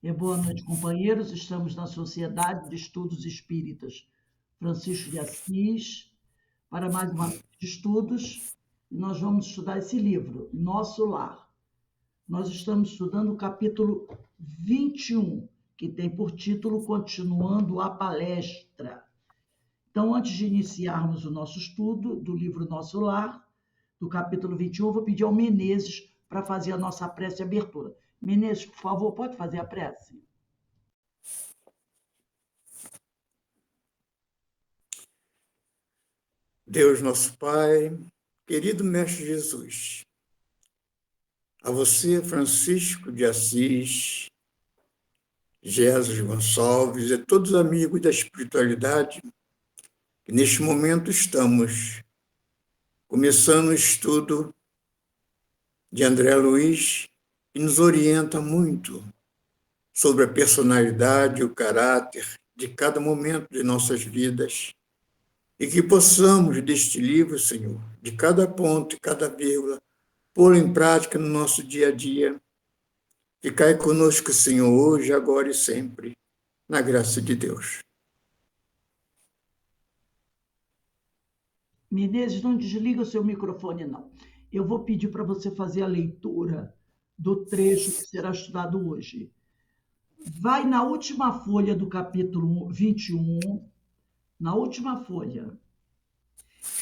Boa noite, companheiros. Estamos na Sociedade de Estudos Espíritas Francisco de Assis para mais uma noite de estudos. E nós vamos estudar esse livro, Nosso Lar. Nós estamos estudando o capítulo 21, que tem por título Continuando a Palestra. Então, antes de iniciarmos o nosso estudo do livro Nosso Lar, do capítulo 21, eu vou pedir ao Menezes para fazer a nossa prece de abertura. Menezes, por favor, pode fazer a prece? Deus nosso Pai, querido Mestre Jesus, a você, Francisco de Assis, Jesus Gonçalves e todos os amigos da espiritualidade, que neste momento estamos começando o estudo de André Luiz, que nos orienta muito sobre a personalidade e o caráter de cada momento de nossas vidas, e que possamos, deste livro, Senhor, de cada ponto e cada vírgula, pô-lo em prática no nosso dia a dia. Ficai conosco, Senhor, hoje, agora e sempre, na graça de Deus. Menezes, não desliga o seu microfone, não. Eu vou pedir para você fazer a leitura do trecho que será estudado hoje. Vai na última folha do capítulo 21, na última folha.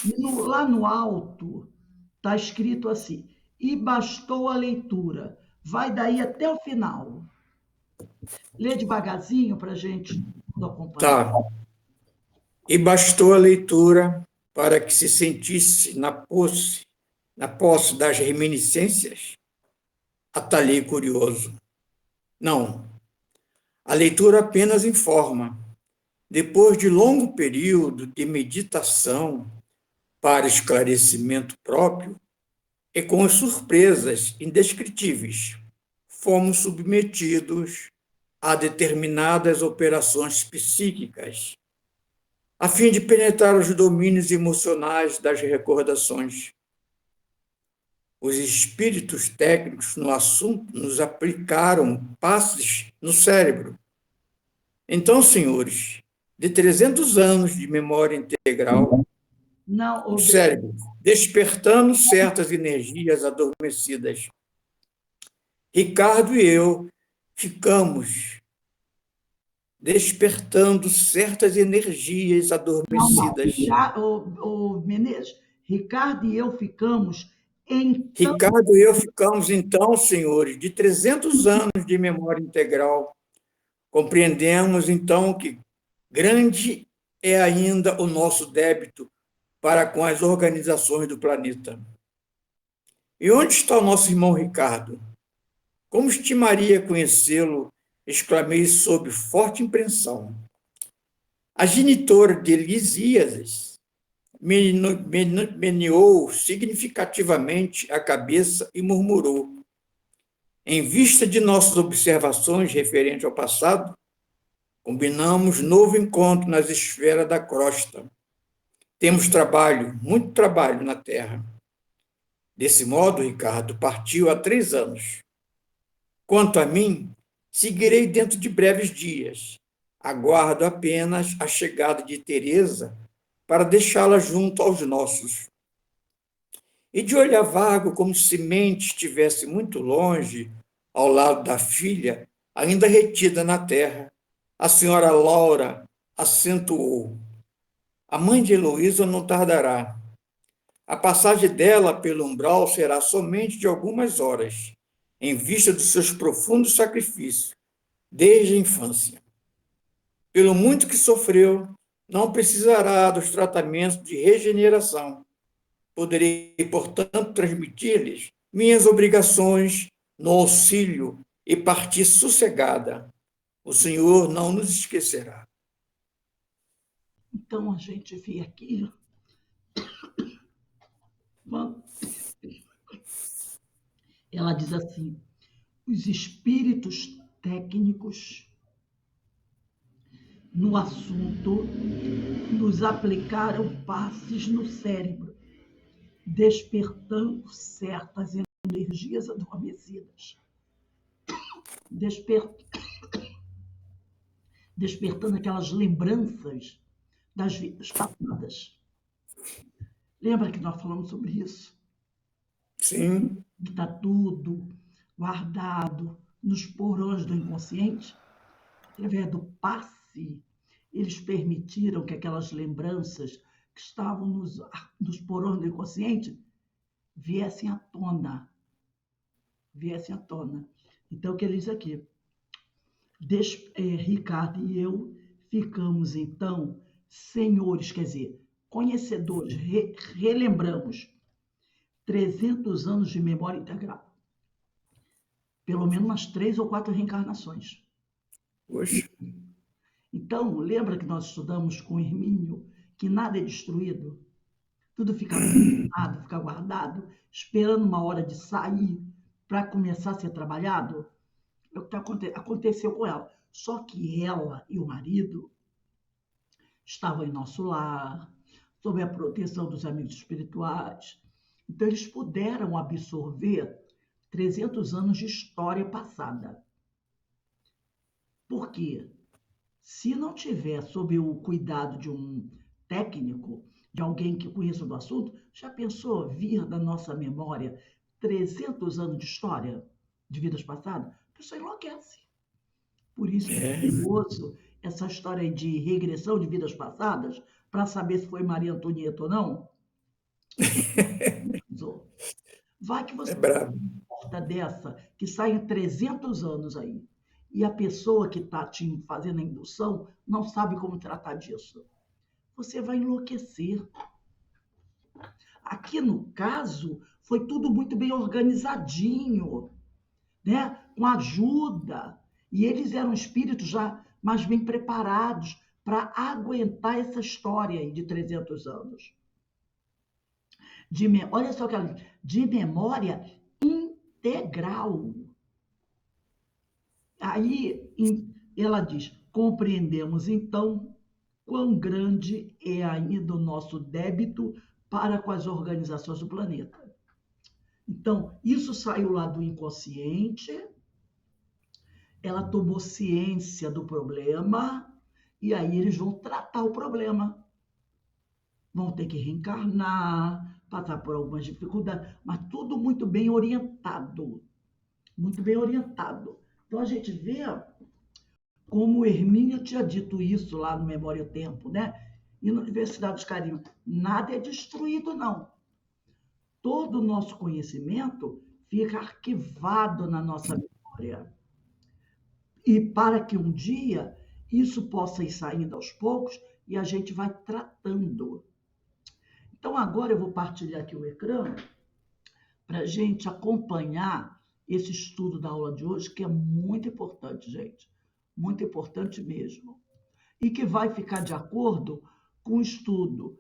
E lá no alto está escrito assim: e bastou a leitura. Vai daí até o final. Lê devagarzinho para a gente acompanhar. Tá. E bastou a leitura para que se sentisse na posse das reminiscências? Atalhei curioso. Não. A leitura apenas informa. Depois de longo período de meditação para esclarecimento próprio, e com surpresas indescritíveis, fomos submetidos a determinadas operações psíquicas, a fim de penetrar os domínios emocionais das recordações. Os espíritos técnicos no assunto nos aplicaram passes no cérebro. Então, senhores, de 300 anos de memória integral, o cérebro, despertando certas energias adormecidas. Ricardo e eu ficamos despertando certas energias adormecidas. Menezes, Ricardo e eu ficamos Ricardo e eu ficamos, então, senhores, de 300 anos de memória integral. Compreendemos, então, que grande é ainda o nosso débito para com as organizações do planeta. E onde está o nosso irmão Ricardo? Como estimaria conhecê-lo? Exclamei sob forte impressão. A genitora de Lisíadas meneou significativamente a cabeça e murmurou: em vista de nossas observações referentes ao passado, combinamos novo encontro nas esferas da crosta. Temos trabalho, muito trabalho na Terra. Desse modo, Ricardo partiu há 3 anos. Quanto a mim, seguirei dentro de breves dias. Aguardo apenas a chegada de Teresa para deixá-la junto aos nossos. E de olhar vago, como se mente estivesse muito longe, ao lado da filha, ainda retida na terra, a senhora Laura acentuou: a mãe de Heloísa não tardará. A passagem dela pelo umbral será somente de algumas horas, em vista dos seus profundos sacrifícios, desde a infância. Pelo muito que sofreu, não precisará dos tratamentos de regeneração. Poderei, portanto, transmitir-lhes minhas obrigações no auxílio e partir sossegada. O Senhor não nos esquecerá. Então, a gente vê aqui. Ela diz assim: os espíritos técnicos no assunto nos aplicaram passes no cérebro, despertando certas energias adormecidas. despertando aquelas lembranças das vidas passadas. Lembra que nós falamos sobre isso? Sim. Que está tudo guardado nos porões do inconsciente? Através do passe, eles permitiram que aquelas lembranças que estavam nos porões do inconsciente viessem à tona. Viessem à tona. Então, o que ele diz aqui? Ricardo e eu ficamos, então, senhores, quer dizer, conhecedores, relembramos 300 anos de memória integral. Pelo menos umas 3 ou 4 reencarnações. Poxa. Então, lembra que nós estudamos com Hermínio que nada é destruído? Tudo fica guardado, fica guardado, esperando uma hora de sair para começar a ser trabalhado? É o que aconteceu com ela. Só que ela e o marido estavam em nosso lar, sob a proteção dos amigos espirituais. Então, eles puderam absorver 300 anos de história passada. Por quê? Se não tiver sob o cuidado de um técnico, de alguém que conheça do assunto, já pensou vir da nossa memória 300 anos de história de vidas passadas? A pessoa enlouquece. Por isso é perigoso essa história de regressão de vidas passadas para saber se foi Maria Antonieta ou não. Vai que você tem uma porta dessa que sai em 300 anos aí e a pessoa que está te fazendo a indução não sabe como tratar disso. Você vai enlouquecer. Aqui no caso, foi tudo muito bem organizadinho, né? Com ajuda. E eles eram espíritos já mais bem preparados para aguentar essa história aí de 300 anos. Olha só que ela diz, de memória integral. Aí ela diz, compreendemos então quão grande é ainda o nosso débito para com as organizações do planeta. Então, isso saiu lá do inconsciente, ela tomou ciência do problema, e aí eles vão tratar o problema. Vão ter que reencarnar, passar por algumas dificuldades, mas tudo muito bem orientado. Muito bem orientado. Então, a gente vê como o Hermínio tinha dito isso lá no Memória e o Tempo, né? E na Universidade dos Carinhos, nada é destruído, não. Todo o nosso conhecimento fica arquivado na nossa memória. E para que um dia isso possa ir saindo aos poucos e a gente vai tratando. Então, agora eu vou partilhar aqui o ecrã para a gente acompanhar esse estudo da aula de hoje, que é muito importante, gente. Muito importante mesmo. E que vai ficar de acordo com o estudo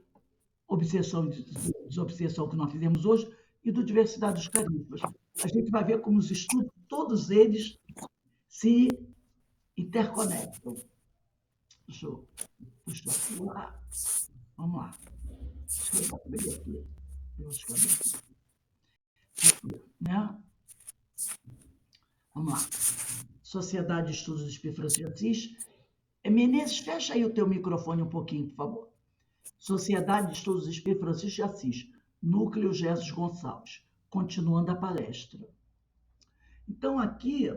obsessão e desobsessão que nós fizemos hoje e do diversidade dos carismas. A gente vai ver como os estudos, todos eles, se interconectam. Deixa eu puxar lá. Vamos lá. Deixa eu ver aqui. Né? Vamos lá. Sociedade de Estudos do Espírito Francisco de Assis. Menezes, fecha aí o teu microfone um pouquinho, por favor. Sociedade de Estudos do Espírito Francisco de Assis. Núcleo Jesus Gonçalves. Continuando a palestra. Então, aqui,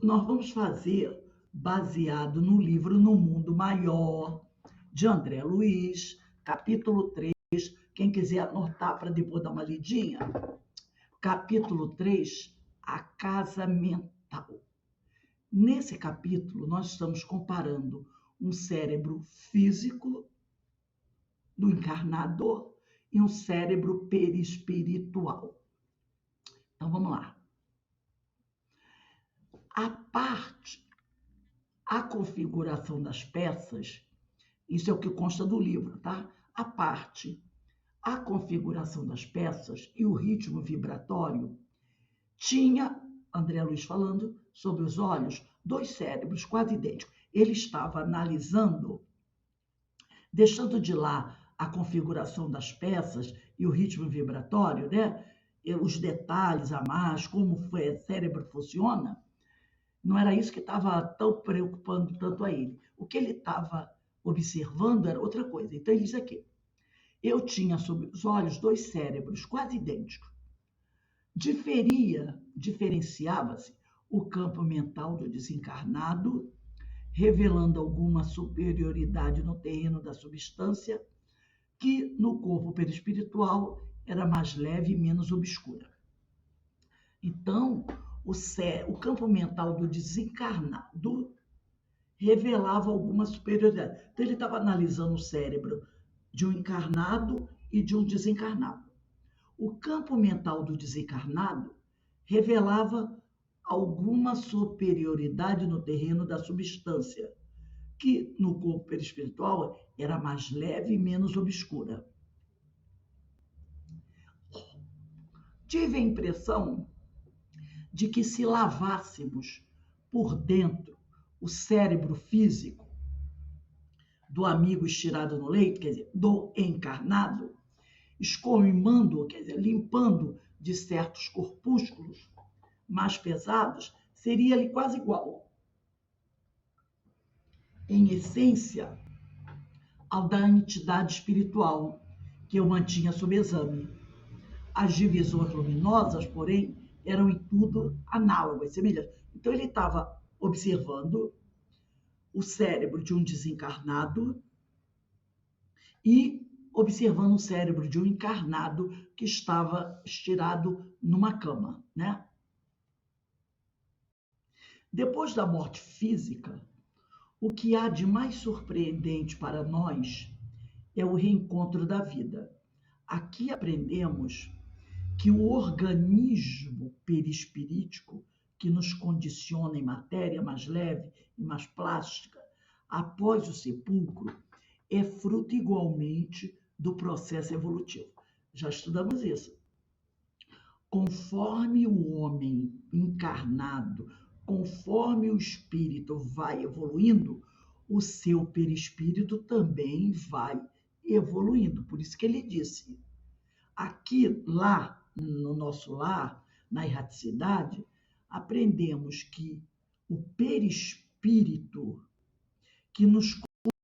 nós vamos fazer baseado no livro No Mundo Maior, de André Luiz, capítulo 3. Quem quiser anotar para depois dar uma lidinha. Capítulo 3, a casa mental. Nesse capítulo, nós estamos comparando um cérebro físico do encarnador e um cérebro perispiritual. Então, vamos lá. A configuração das peças, isso é o que consta do livro, tá? A configuração das peças e o ritmo vibratório tinha, André Luiz falando, sobre os olhos, 2 cérebros quase idênticos. Ele estava analisando, deixando de lá a configuração das peças e o ritmo vibratório, né? Os detalhes a mais, como o cérebro funciona. não era isso que estava tão preocupando tanto a ele. O que ele estava observando era outra coisa. Então ele diz aqui: eu tinha sob os olhos dois cérebros quase idênticos. Diferenciava-se o campo mental do desencarnado, revelando alguma superioridade no terreno da substância, que no corpo perispiritual era mais leve e menos obscura. Então, o campo mental do desencarnado revelava alguma superioridade. Então, ele estava analisando o cérebro de um encarnado e de um desencarnado. O campo mental do desencarnado revelava alguma superioridade no terreno da substância, que no corpo perispiritual era mais leve e menos obscura. Tive a impressão de que se lavássemos por dentro o cérebro físico do amigo estirado no leito, quer dizer, do encarnado, escoimando, quer dizer, limpando de certos corpúsculos mais pesados, seria-lhe quase igual, em essência, ao da entidade espiritual que eu mantinha sob exame. As divisões luminosas, porém, eram em tudo análogas, semelhantes. Então, ele estava observando o cérebro de um desencarnado e observando o cérebro de um encarnado que estava estirado numa cama, né? Depois da morte física, o que há de mais surpreendente para nós é o reencontro da vida. Aqui aprendemos que o organismo perispirítico que nos condiciona em matéria mais leve e mais plástica após o sepulcro é fruto igualmente do processo evolutivo. Já estudamos isso. Conforme o homem encarnado, conforme o espírito vai evoluindo, o seu perispírito também vai evoluindo. Por isso que ele disse: aqui, lá, no nosso lar, na erraticidade, aprendemos que o perispírito que nos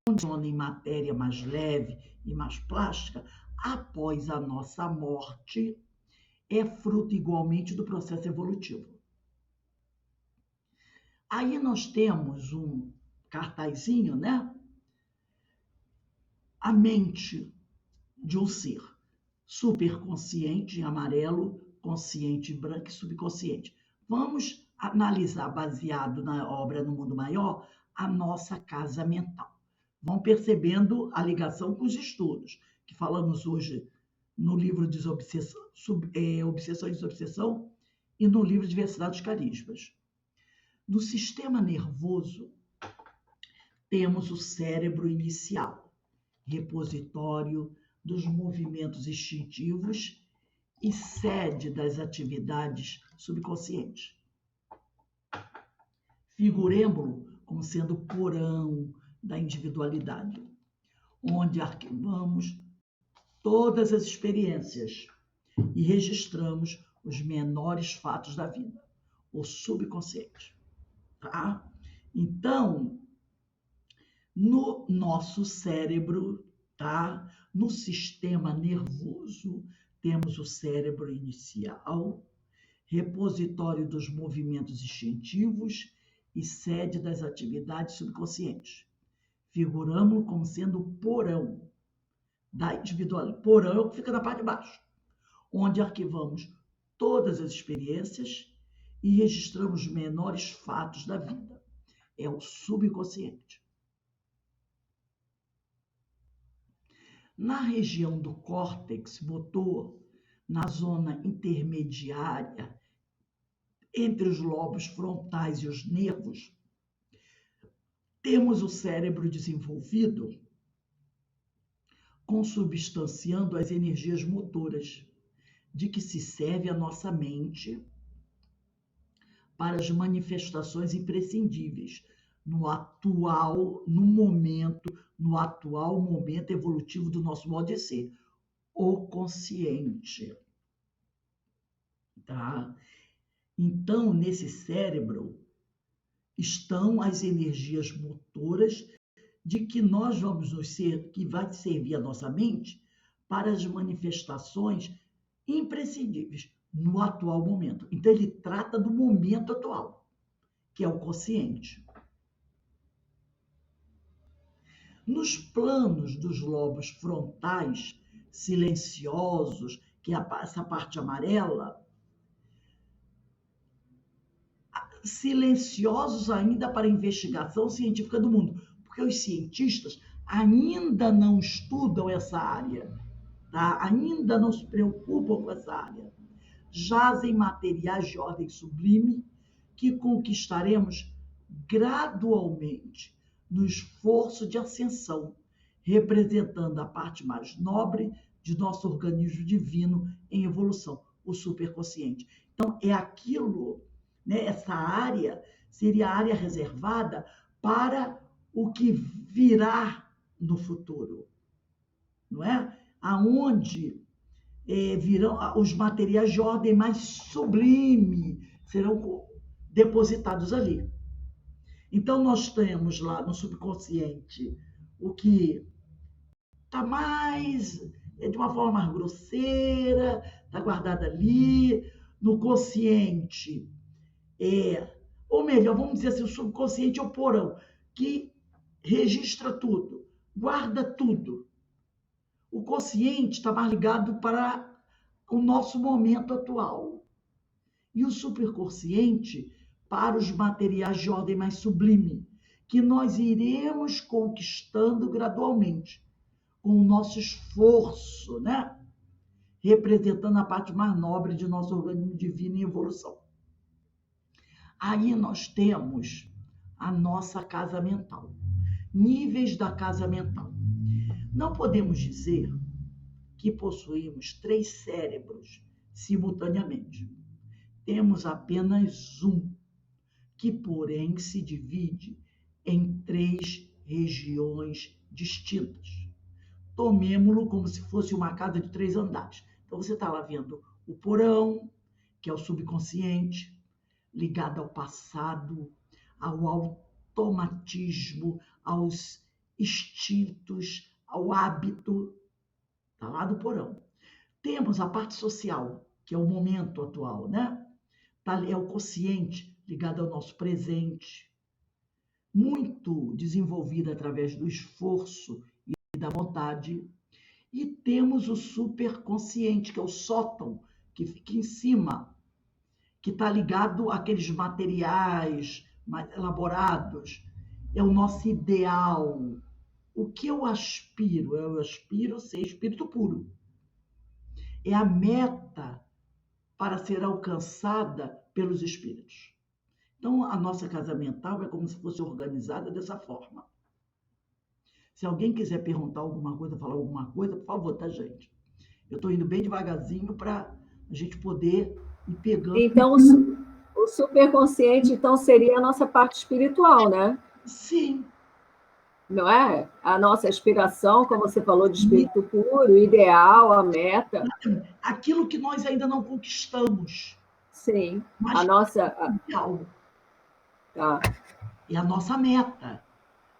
condiciona em matéria mais leve e mais plástica, após a nossa morte, é fruto igualmente do processo evolutivo. Aí nós temos um cartazinho, né? A mente de um ser superconsciente em amarelo, consciente em branco e subconsciente. Vamos analisar, baseado na obra No Mundo Maior, a nossa casa mental. Vão percebendo a ligação com os estudos, que falamos hoje no livro Obsessão e Desobsessão e no livro Diversidade dos Carismas. No sistema nervoso, temos o cérebro inicial, repositório dos movimentos instintivos e sede das atividades subconscientes. Figuremo-lo como sendo o porão da individualidade, onde arquivamos todas as experiências e registramos os menores fatos da vida, o subconsciente. Tá? Então, no nosso cérebro, tá? No sistema nervoso, temos o cérebro inicial, repositório dos movimentos instintivos e sede das atividades subconscientes. Figuramos como sendo o porão da individualidade. Porão é o que fica na parte de baixo, onde arquivamos todas as experiências e registramos os menores fatos da vida. É o subconsciente. Na região do córtex motor, na zona intermediária entre os lobos frontais e os nervos, temos o cérebro desenvolvido consubstanciando as energias motoras de que se serve a nossa mente para as manifestações imprescindíveis no atual momento evolutivo do nosso modo de ser, o consciente. Tá? Então, nesse cérebro, estão as energias motoras de que nós vamos que vai servir a nossa mente para as manifestações imprescindíveis no atual momento. Então, ele trata do momento atual, que é o consciente. Nos planos dos lobos frontais, silenciosos, que é essa parte amarela, silenciosos ainda para a investigação científica do mundo, porque os cientistas ainda não estudam essa área, tá? Ainda não se preocupam com essa área. Jazem materiais de ordem sublime que conquistaremos gradualmente no esforço de ascensão, representando a parte mais nobre de nosso organismo divino em evolução, o superconsciente. Então, é aquilo, né? Essa área seria a área reservada para o que virá no futuro, não é? Aonde virão os materiais de ordem mais sublime, serão depositados ali. Então, nós temos lá no subconsciente o que está mais, de uma forma mais grosseira, está guardado ali. No consciente, ou melhor, vamos dizer assim, o subconsciente é o porão, que registra tudo, guarda tudo. O consciente está mais ligado para o nosso momento atual. E o superconsciente para os materiais de ordem mais sublime, que nós iremos conquistando gradualmente, com o nosso esforço, né? Representando a parte mais nobre de nosso organismo divino em evolução. Aí nós temos a nossa casa mental, níveis da casa mental. Não podemos dizer que possuímos 3 cérebros simultaneamente. Temos apenas um, que, porém, se divide em 3 regiões distintas. Tomemo-lo como se fosse uma casa de 3 andares. Então, você está lá vendo o porão, que é o subconsciente, ligado ao passado, ao automatismo, aos instintos, ao hábito. Está lá do porão. Temos a parte social, que é o momento atual, né? É o consciente, ligado ao nosso presente, muito desenvolvido através do esforço e da vontade. E temos o superconsciente, que é o sótão, que fica em cima, que está ligado àqueles materiais mais elaborados. É o nosso ideal. O que eu aspiro? Eu aspiro ser espírito puro. É a meta para ser alcançada pelos espíritos. Então, a nossa casa mental é como se fosse organizada dessa forma. Se alguém quiser perguntar alguma coisa, falar alguma coisa, por favor, tá, gente? Eu estou indo bem devagarzinho para a gente poder ir pegando. Então, o superconsciente, então, seria a nossa parte espiritual, né? Sim. Não é? A nossa aspiração, como você falou, de espírito puro, o ideal, a meta. Aquilo que nós ainda não conquistamos. Sim. Mas a nossa. Ideal. Tá. É a nossa meta.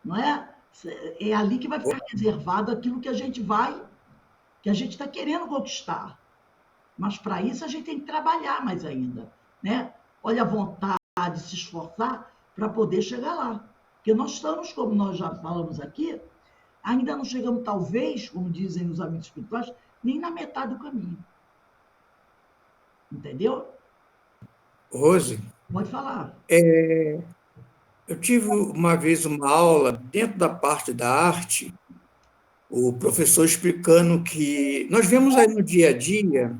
Não é? É ali que vai ficar reservado aquilo que a gente está querendo conquistar. Mas para isso a gente tem que trabalhar mais ainda, né? Olha a vontade, se esforçar para poder chegar lá. Porque nós estamos, como nós já falamos aqui, ainda não chegamos, talvez, como dizem os amigos espirituais, nem na metade do caminho. Entendeu? Rose? Pode falar. Eu tive uma vez uma aula dentro da parte da arte, o professor explicando que nós vemos aí no dia a dia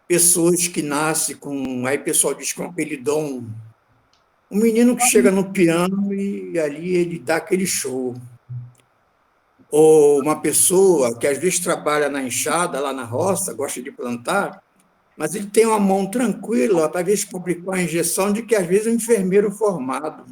pessoas que nascem com, aí o pessoal diz com aquele dom, um menino que chega no piano e ali ele dá aquele show. Ou uma pessoa que às vezes trabalha na enxada, lá na roça, gosta de plantar, mas ele tem uma mão tranquila, talvez para aplicar a injeção de que às vezes é um enfermeiro formado.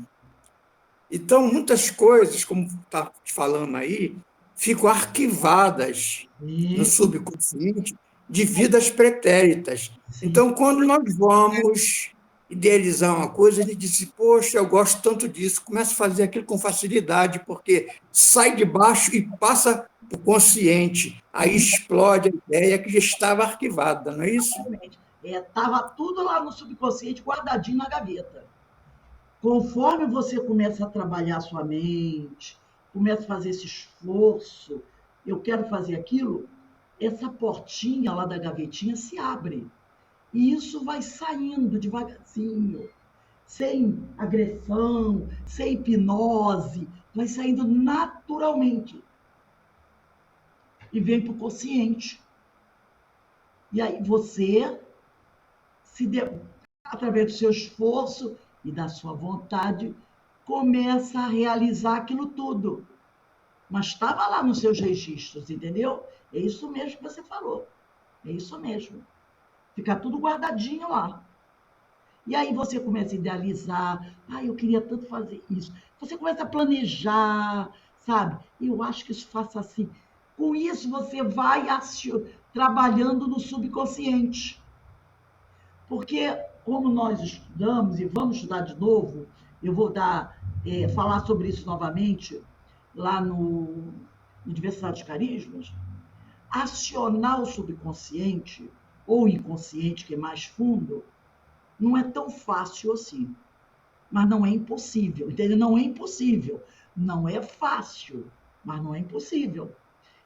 Então, muitas coisas, como está falando aí, ficam arquivadas no subconsciente de vidas pretéritas. Então, quando nós vamos idealizar uma coisa, ele disse, poxa, eu gosto tanto disso, começa a fazer aquilo com facilidade, porque sai de baixo e passa para o consciente, aí explode a ideia que já estava arquivada, não é isso? Exatamente. Estava tudo lá no subconsciente, guardadinho na gaveta. Conforme você começa a trabalhar a sua mente, começa a fazer esse esforço, eu quero fazer aquilo, essa portinha lá da gavetinha se abre. E isso vai saindo devagarzinho, sem agressão, sem hipnose, vai saindo naturalmente. E vem para o consciente. E aí você, através do seu esforço e da sua vontade, começa a realizar aquilo tudo. Mas estava lá nos seus registros, entendeu? É isso mesmo que você falou. É isso mesmo. Fica tudo guardadinho lá. E aí você começa a idealizar. Eu queria tanto fazer isso. Você começa a planejar, sabe? Eu acho que isso faça assim. Com isso, você vai trabalhando no subconsciente. Porque, como nós estudamos e vamos estudar de novo, eu vou falar sobre isso novamente lá no Diversidade de Carismas, acionar o subconsciente ou inconsciente, que é mais fundo, não é tão fácil assim. Mas não é impossível, entendeu? Não é impossível. Não é fácil, mas não é impossível.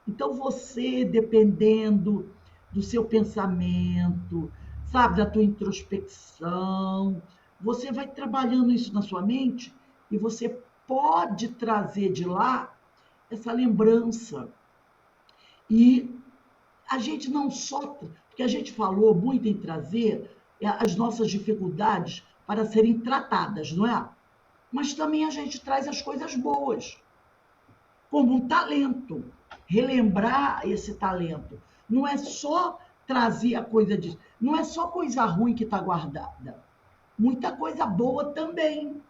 Então, você, dependendo do seu pensamento, sabe, da tua introspecção, você vai trabalhando isso na sua mente e você pode trazer de lá essa lembrança. E a gente não só, porque a gente falou muito em trazer as nossas dificuldades para serem tratadas, não é? Mas também a gente traz as coisas boas, como um talento, relembrar esse talento. Não é só trazer a coisa de. Não é só coisa ruim que está guardada. Muita coisa boa também.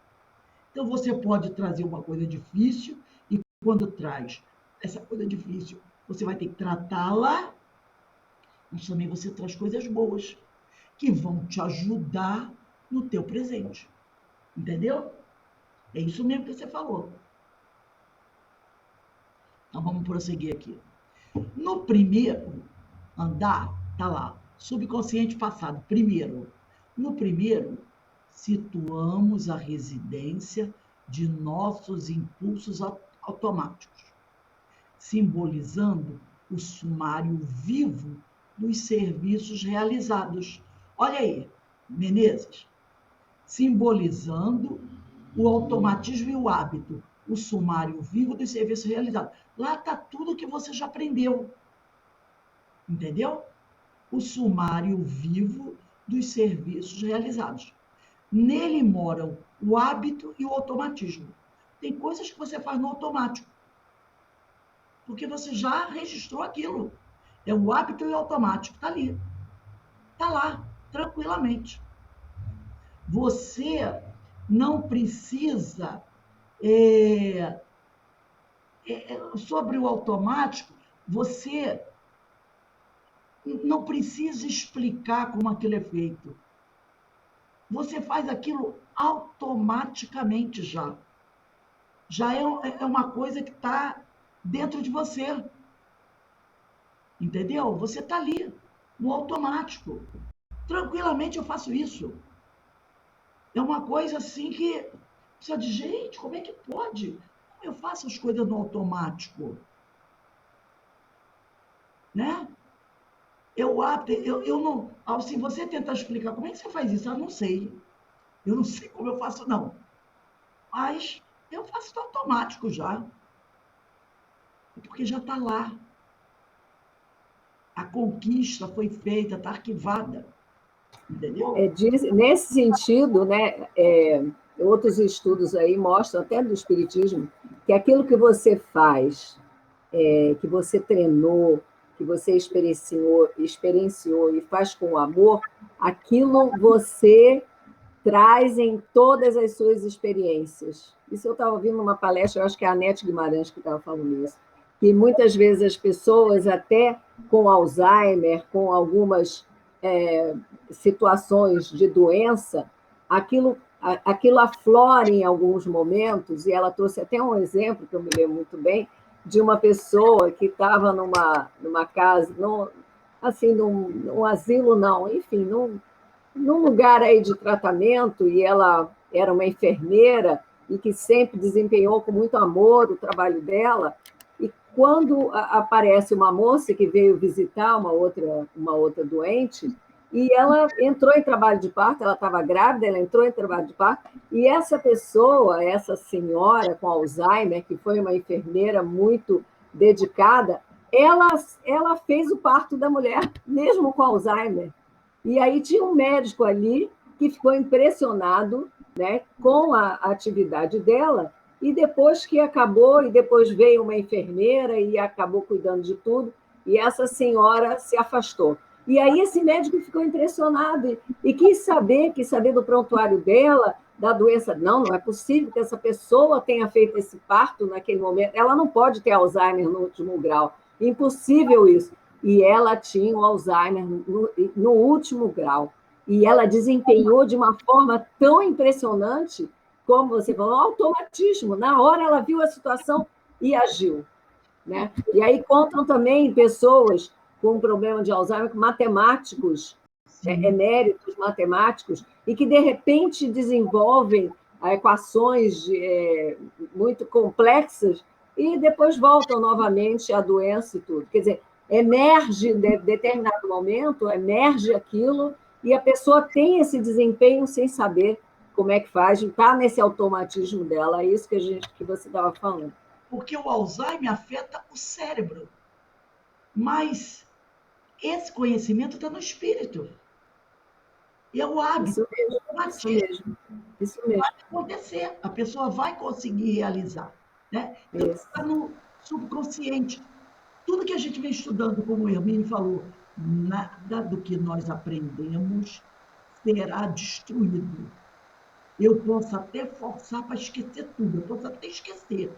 Então você pode trazer uma coisa difícil e quando traz essa coisa difícil, você vai ter que tratá-la, mas também você traz coisas boas que vão te ajudar no teu presente. Entendeu? É isso mesmo que você falou. Então vamos prosseguir aqui. No primeiro andar, tá lá, subconsciente passado, primeiro. No primeiro, situamos a residência de nossos impulsos automáticos, simbolizando o sumário vivo dos serviços realizados. Olha aí, Menezes, simbolizando o automatismo e o hábito, o sumário vivo dos serviços realizados. Lá está tudo que você já aprendeu. Entendeu? O sumário vivo dos serviços realizados. Nele moram o hábito e o automatismo. Tem coisas que você faz no automático, porque você já registrou aquilo. É o hábito e o automático, está ali. Está lá, tranquilamente. Você não precisa sobre o automático, você não precisa explicar como aquilo é feito. Você faz aquilo automaticamente já. Já é uma coisa que está dentro de você. Entendeu? Você está ali, no automático. Tranquilamente eu faço isso. É uma coisa assim que precisa de gente, como é que pode? Como eu faço as coisas no automático? Né? Eu não. Se você tentar explicar como é que você faz isso, eu não sei. Eu não sei como eu faço, não. Mas eu faço no automático já. Porque já está lá. A conquista foi feita, está arquivada. Entendeu? Nesse sentido, né, outros estudos aí mostram, até do Espiritismo, que aquilo que você faz, que você treinou, que você experienciou e faz com amor, aquilo você traz em todas as suas experiências. Isso eu estava ouvindo numa palestra, eu acho que é a Anete Guimarães que estava falando isso, que muitas vezes as pessoas, até com Alzheimer, com algumas situações de doença, aquilo aflora em alguns momentos, e ela trouxe até um exemplo, que eu me lembro muito bem, de uma pessoa que estava numa casa, assim, num asilo, não, enfim, num lugar aí de tratamento, e ela era uma enfermeira e que sempre desempenhou com muito amor o trabalho dela, e quando aparece uma moça que veio visitar uma outra doente, e ela entrou em trabalho de parto, ela estava grávida, ela entrou em trabalho de parto, e essa pessoa, essa senhora com Alzheimer, que foi uma enfermeira muito dedicada, ela fez o parto da mulher, mesmo com Alzheimer. E aí tinha um médico ali que ficou impressionado, né, com a atividade dela, e depois que acabou, e depois veio uma enfermeira e acabou cuidando de tudo, e essa senhora se afastou. E aí esse médico ficou impressionado e quis saber do prontuário dela, da doença. Não é possível que essa pessoa tenha feito esse parto naquele momento. Ela não pode ter Alzheimer no último grau. Impossível isso. E ela tinha o Alzheimer no último grau. E ela desempenhou de uma forma tão impressionante, como você falou, automatismo. Na hora ela viu a situação e agiu. Né? E aí contam também pessoas com problema de Alzheimer, matemáticos, eméritos matemáticos, e que, de repente, desenvolvem equações muito complexas e depois voltam novamente à doença e tudo. Quer dizer, emerge, em determinado momento, emerge aquilo e a pessoa tem esse desempenho sem saber como é que faz, está nesse automatismo dela, é isso que você estava falando. Porque o Alzheimer afeta o cérebro. Mas esse conhecimento está no espírito. E é o hábito. Isso mesmo. Vai acontecer. A pessoa vai conseguir realizar. Né? Então, está no subconsciente. Tudo que a gente vem estudando, como o Hermínio falou, nada do que nós aprendemos será destruído. Eu posso até forçar para esquecer tudo, eu posso até esquecer,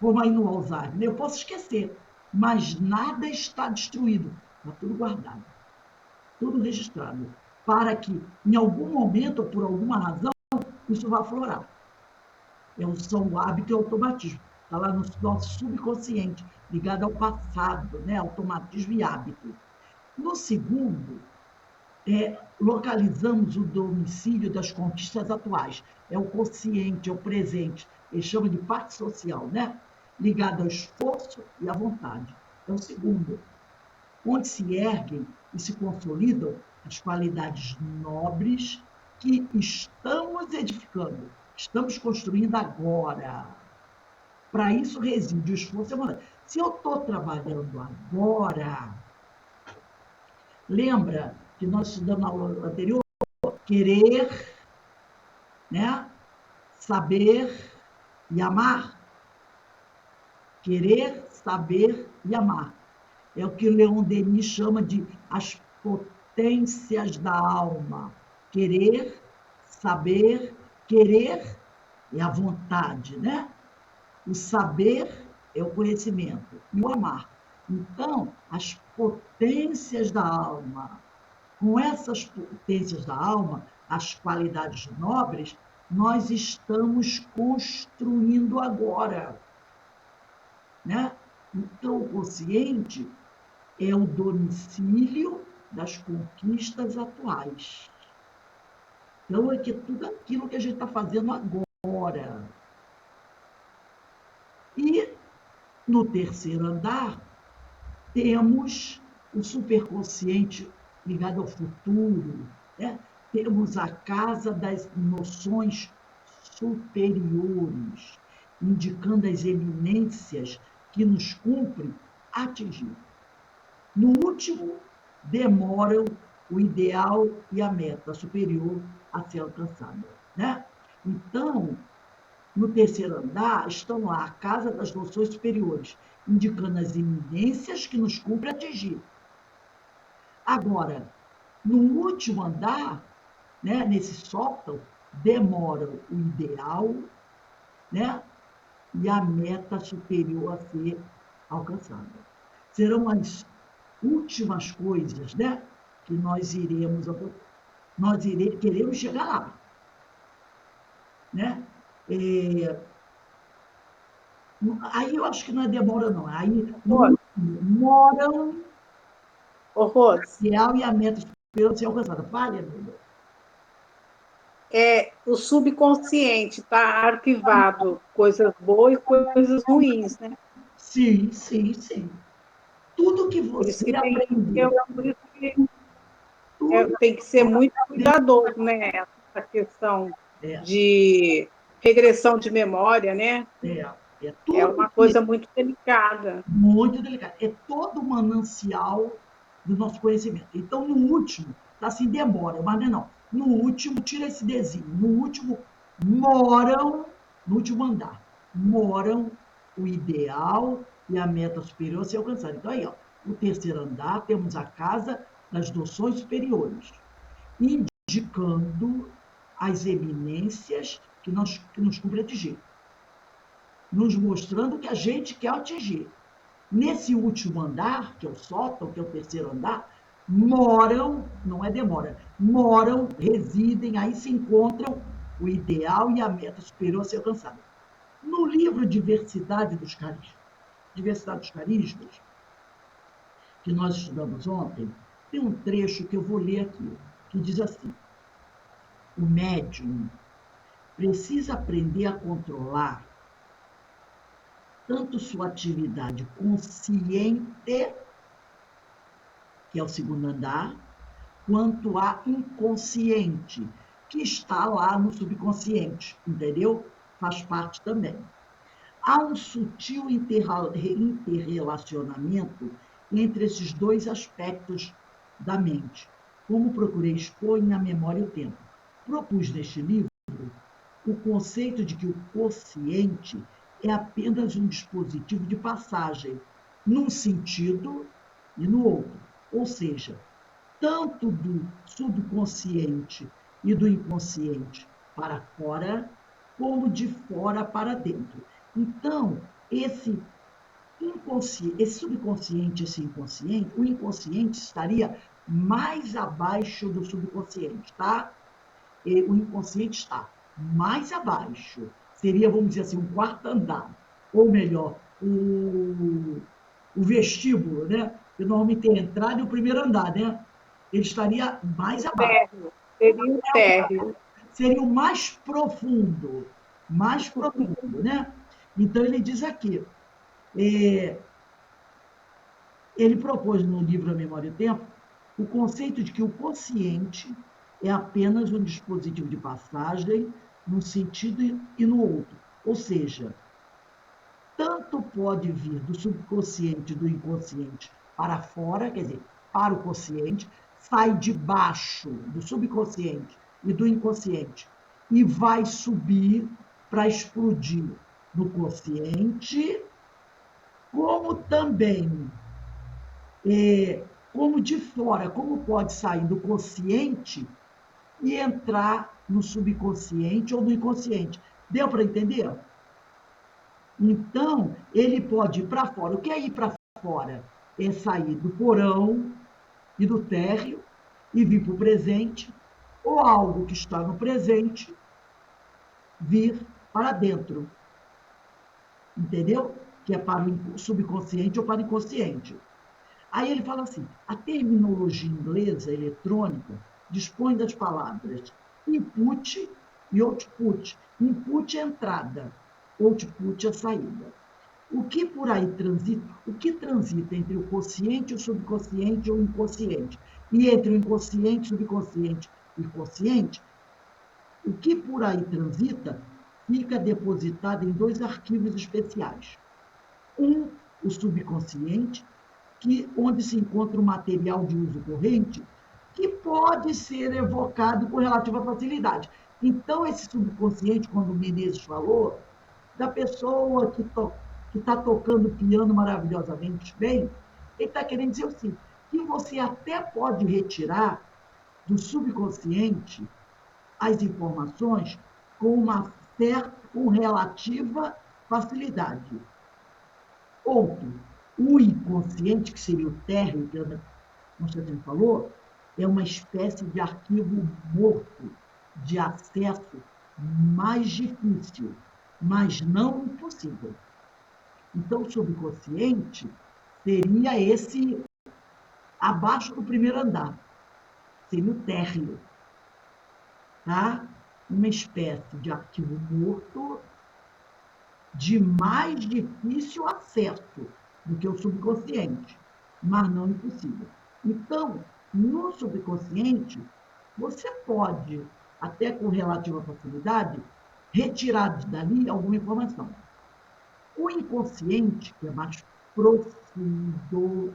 como aí no Alzheimer, eu posso esquecer, mas nada está destruído, está tudo guardado, tudo registrado, para que, em algum momento, ou por alguma razão, isso vá aflorar. São o hábito e o automatismo. Está lá no nosso subconsciente, ligado ao passado, né? Automatismo e hábito. No segundo, localizamos o domicílio das conquistas atuais. É o consciente, é o presente. Eles chamam de parte social, né? Ligado ao esforço e à vontade. É o segundo, onde se erguem e se consolidam as qualidades nobres que estamos edificando, estamos construindo agora. Para isso reside o esforço e a vontade. Se eu estou trabalhando agora, lembra que nós estudamos na aula anterior? Querer, né? Saber e amar. Querer, saber e amar. É o que Leon Denis chama de as potências da alma. Querer, saber, querer é a vontade, né? O saber é o conhecimento e o amar. Então, as potências da alma. Com essas potências da alma, as qualidades nobres, nós estamos construindo agora. Né? Então, o consciente é o domicílio das conquistas atuais. Então, é que tudo aquilo que a gente está fazendo agora. E, no terceiro andar, temos o superconsciente ligado ao futuro, né? Temos a casa das noções superiores, indicando as eminências que nos cumpre atingir. No último, demoram o ideal e a meta superior a ser alcançada. Né? Então, no terceiro andar, estão lá a casa das noções superiores, indicando as eminências que nos cumpre atingir. Agora, no último andar, né, nesse sótão, demoram o ideal, né, e a meta superior a ser alcançada. Serão as últimas coisas, né, que nós queremos chegar lá. né? É, aí eu acho que não é demora, não. Aí Rose, moram ô, Rose, ideal e a meta superior a ser alcançada. Fale, amiga. o subconsciente está arquivado coisas boas e coisas ruins, né? Sim, sim, sim. Tudo que Por isso você que aprendeu, por isso que tudo tem que ser muito cuidadoso, né? Essa questão é, de regressão de memória, né? é É tudo uma que coisa muito delicada. muito delicado. É todo o manancial do nosso conhecimento. Então, no último, está assim, demora, mas não é não. No último, tira esse desenho. No último, moram, no último andar, moram o ideal e a meta superior a ser alcançada. Então, aí, ó, o terceiro andar, temos a casa das noções superiores, indicando as eminências que nos cumpre atingir, nos mostrando o que a gente quer atingir. Nesse último andar, que é o sótão, que é o terceiro andar, moram, não é demora, moram, residem, aí se encontram o ideal e a meta superior a ser alcançada. No livro Diversidade dos Carismas, que nós estudamos ontem, tem um trecho que eu vou ler aqui, que diz assim: o médium precisa aprender a controlar tanto sua atividade consciente, que é o segundo andar, quanto a inconsciente, que está lá no subconsciente, entendeu? Faz parte também. Há um sutil interrelacionamento entre esses dois aspectos da mente, como procurei expor em A Memória e o Tempo. Propus neste livro o conceito de que o consciente é apenas um dispositivo de passagem, num sentido e no outro. Ou seja, tanto do subconsciente e do inconsciente para fora, como de fora para dentro. Então, esse subconsciente, esse inconsciente, o inconsciente estaria mais abaixo do subconsciente, tá? E o inconsciente está mais abaixo. Seria, vamos dizer assim, um quarto andar. Ou melhor, o vestíbulo, né? Que normalmente tem a entrada e o primeiro andar, né? Ele estaria mais abaixo. Térreo, seria o térreo. Seria o mais profundo, né? Então ele diz aqui, é, ele propôs no livro A Memória e o Tempo o conceito de que o consciente é apenas um dispositivo de passagem num sentido e no outro. Ou seja, tanto pode vir do subconsciente e do inconsciente para fora, quer dizer, para o consciente, sai de baixo do subconsciente e do inconsciente e vai subir para explodir no consciente, como também como de fora, como pode sair do consciente e entrar no subconsciente ou no inconsciente. Deu para entender? Então, ele pode ir para fora. O que é ir para fora? É sair do porão e do térreo e vir para o presente, ou algo que está no presente vir para dentro. Entendeu? Que é para o subconsciente ou para o inconsciente. Aí ele fala assim: a terminologia inglesa eletrônica dispõe das palavras input e output. Input é entrada, output é saída. O que por aí transita, o que transita entre o consciente, o subconsciente ou o inconsciente, e entre o inconsciente, subconsciente e consciente, o que por aí transita fica depositado em dois arquivos especiais. Um, o subconsciente, onde se encontra o material de uso corrente, que pode ser evocado com relativa facilidade. Então, esse subconsciente, quando o Menezes falou, da pessoa que está tocando piano maravilhosamente bem, ele está querendo dizer assim, que você até pode retirar do subconsciente as informações com relativa facilidade. Outro, o inconsciente, que seria o térreo, que a Constantino falou, é uma espécie de arquivo morto de acesso mais difícil, mas não impossível. Então, o subconsciente seria esse abaixo do primeiro andar, seria o térreo, tá? Uma espécie de arquivo morto de mais difícil acesso do que o subconsciente, mas não impossível. Então, no subconsciente, você pode, até com relativa facilidade, retirar dali alguma informação. O inconsciente, que é mais profundo,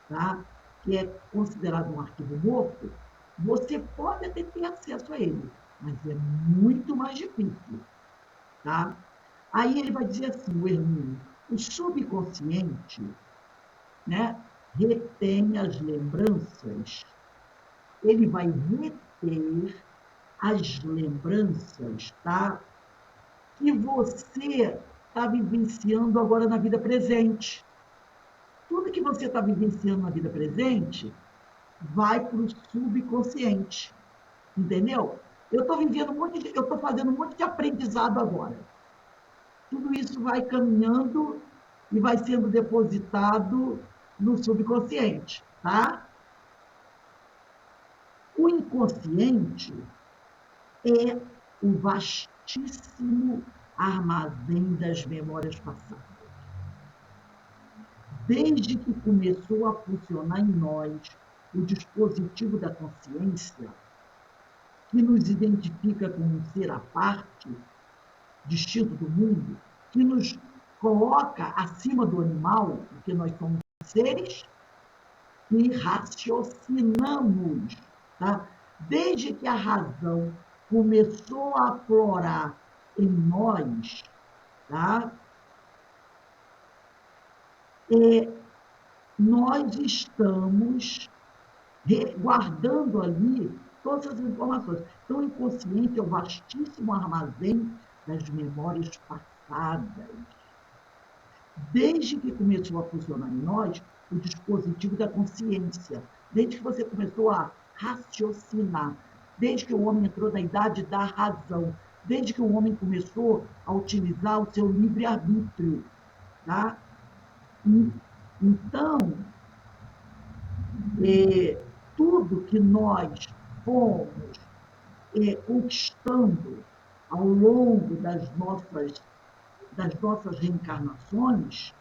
tá? Que é considerado um arquivo morto, você pode até ter acesso a ele, mas é muito mais difícil. Tá? Aí ele vai dizer assim, o Hermínio, o subconsciente, né, retém as lembranças, ele vai reter as lembranças, tá? Que você está vivenciando agora na vida presente. Tudo que você está vivenciando na vida presente vai para o subconsciente, entendeu? Eu estou fazendo um monte de aprendizado agora. Tudo isso vai caminhando e vai sendo depositado no subconsciente, tá? O inconsciente é o vastíssimo armazém das memórias passadas. Desde que começou a funcionar em nós o dispositivo da consciência, que nos identifica como um ser à parte, distinto do mundo, que nos coloca acima do animal, porque nós somos seres que raciocinamos. Tá? Desde que a razão começou a aflorar em nós, tá? Nós estamos guardando ali todas as informações. Então, o inconsciente é o vastíssimo armazém das memórias passadas. Desde que começou a funcionar em nós o dispositivo da consciência, desde que você começou a raciocinar, desde que o homem entrou na idade da razão, desde que o homem começou a utilizar o seu livre-arbítrio. Tá? Então, tudo que nós fomos conquistando ao longo das nossas reencarnações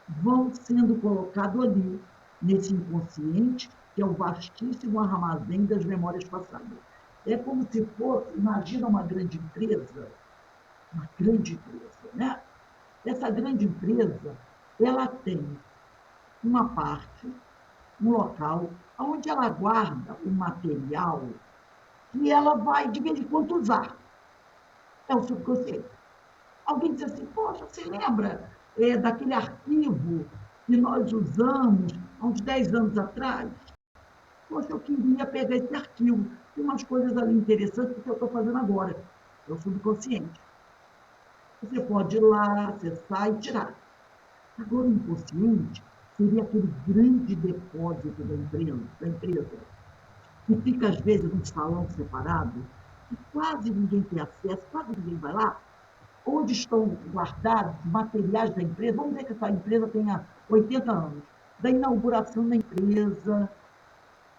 vão sendo colocados ali, nesse inconsciente, que é o vastíssimo armazém das memórias passadas. É como se fosse, imagina uma grande empresa, né? Essa grande empresa, ela tem uma parte, um local, onde ela guarda o material que ela vai, de vez em quando, usar. É o subconsciente. Alguém diz assim, poxa, você lembra daquele arquivo que nós usamos há uns 10 anos atrás? Poxa, eu queria pegar esse arquivo. Tem umas coisas ali interessantes que eu estou fazendo agora. É o subconsciente. Você pode ir lá, acessar e tirar. Agora, o inconsciente seria aquele grande depósito da empresa, que fica, às vezes, num salão separado, que quase ninguém tem acesso, quase ninguém vai lá, onde estão guardados materiais da empresa. Vamos dizer que essa empresa tenha 80 anos, da inauguração da empresa,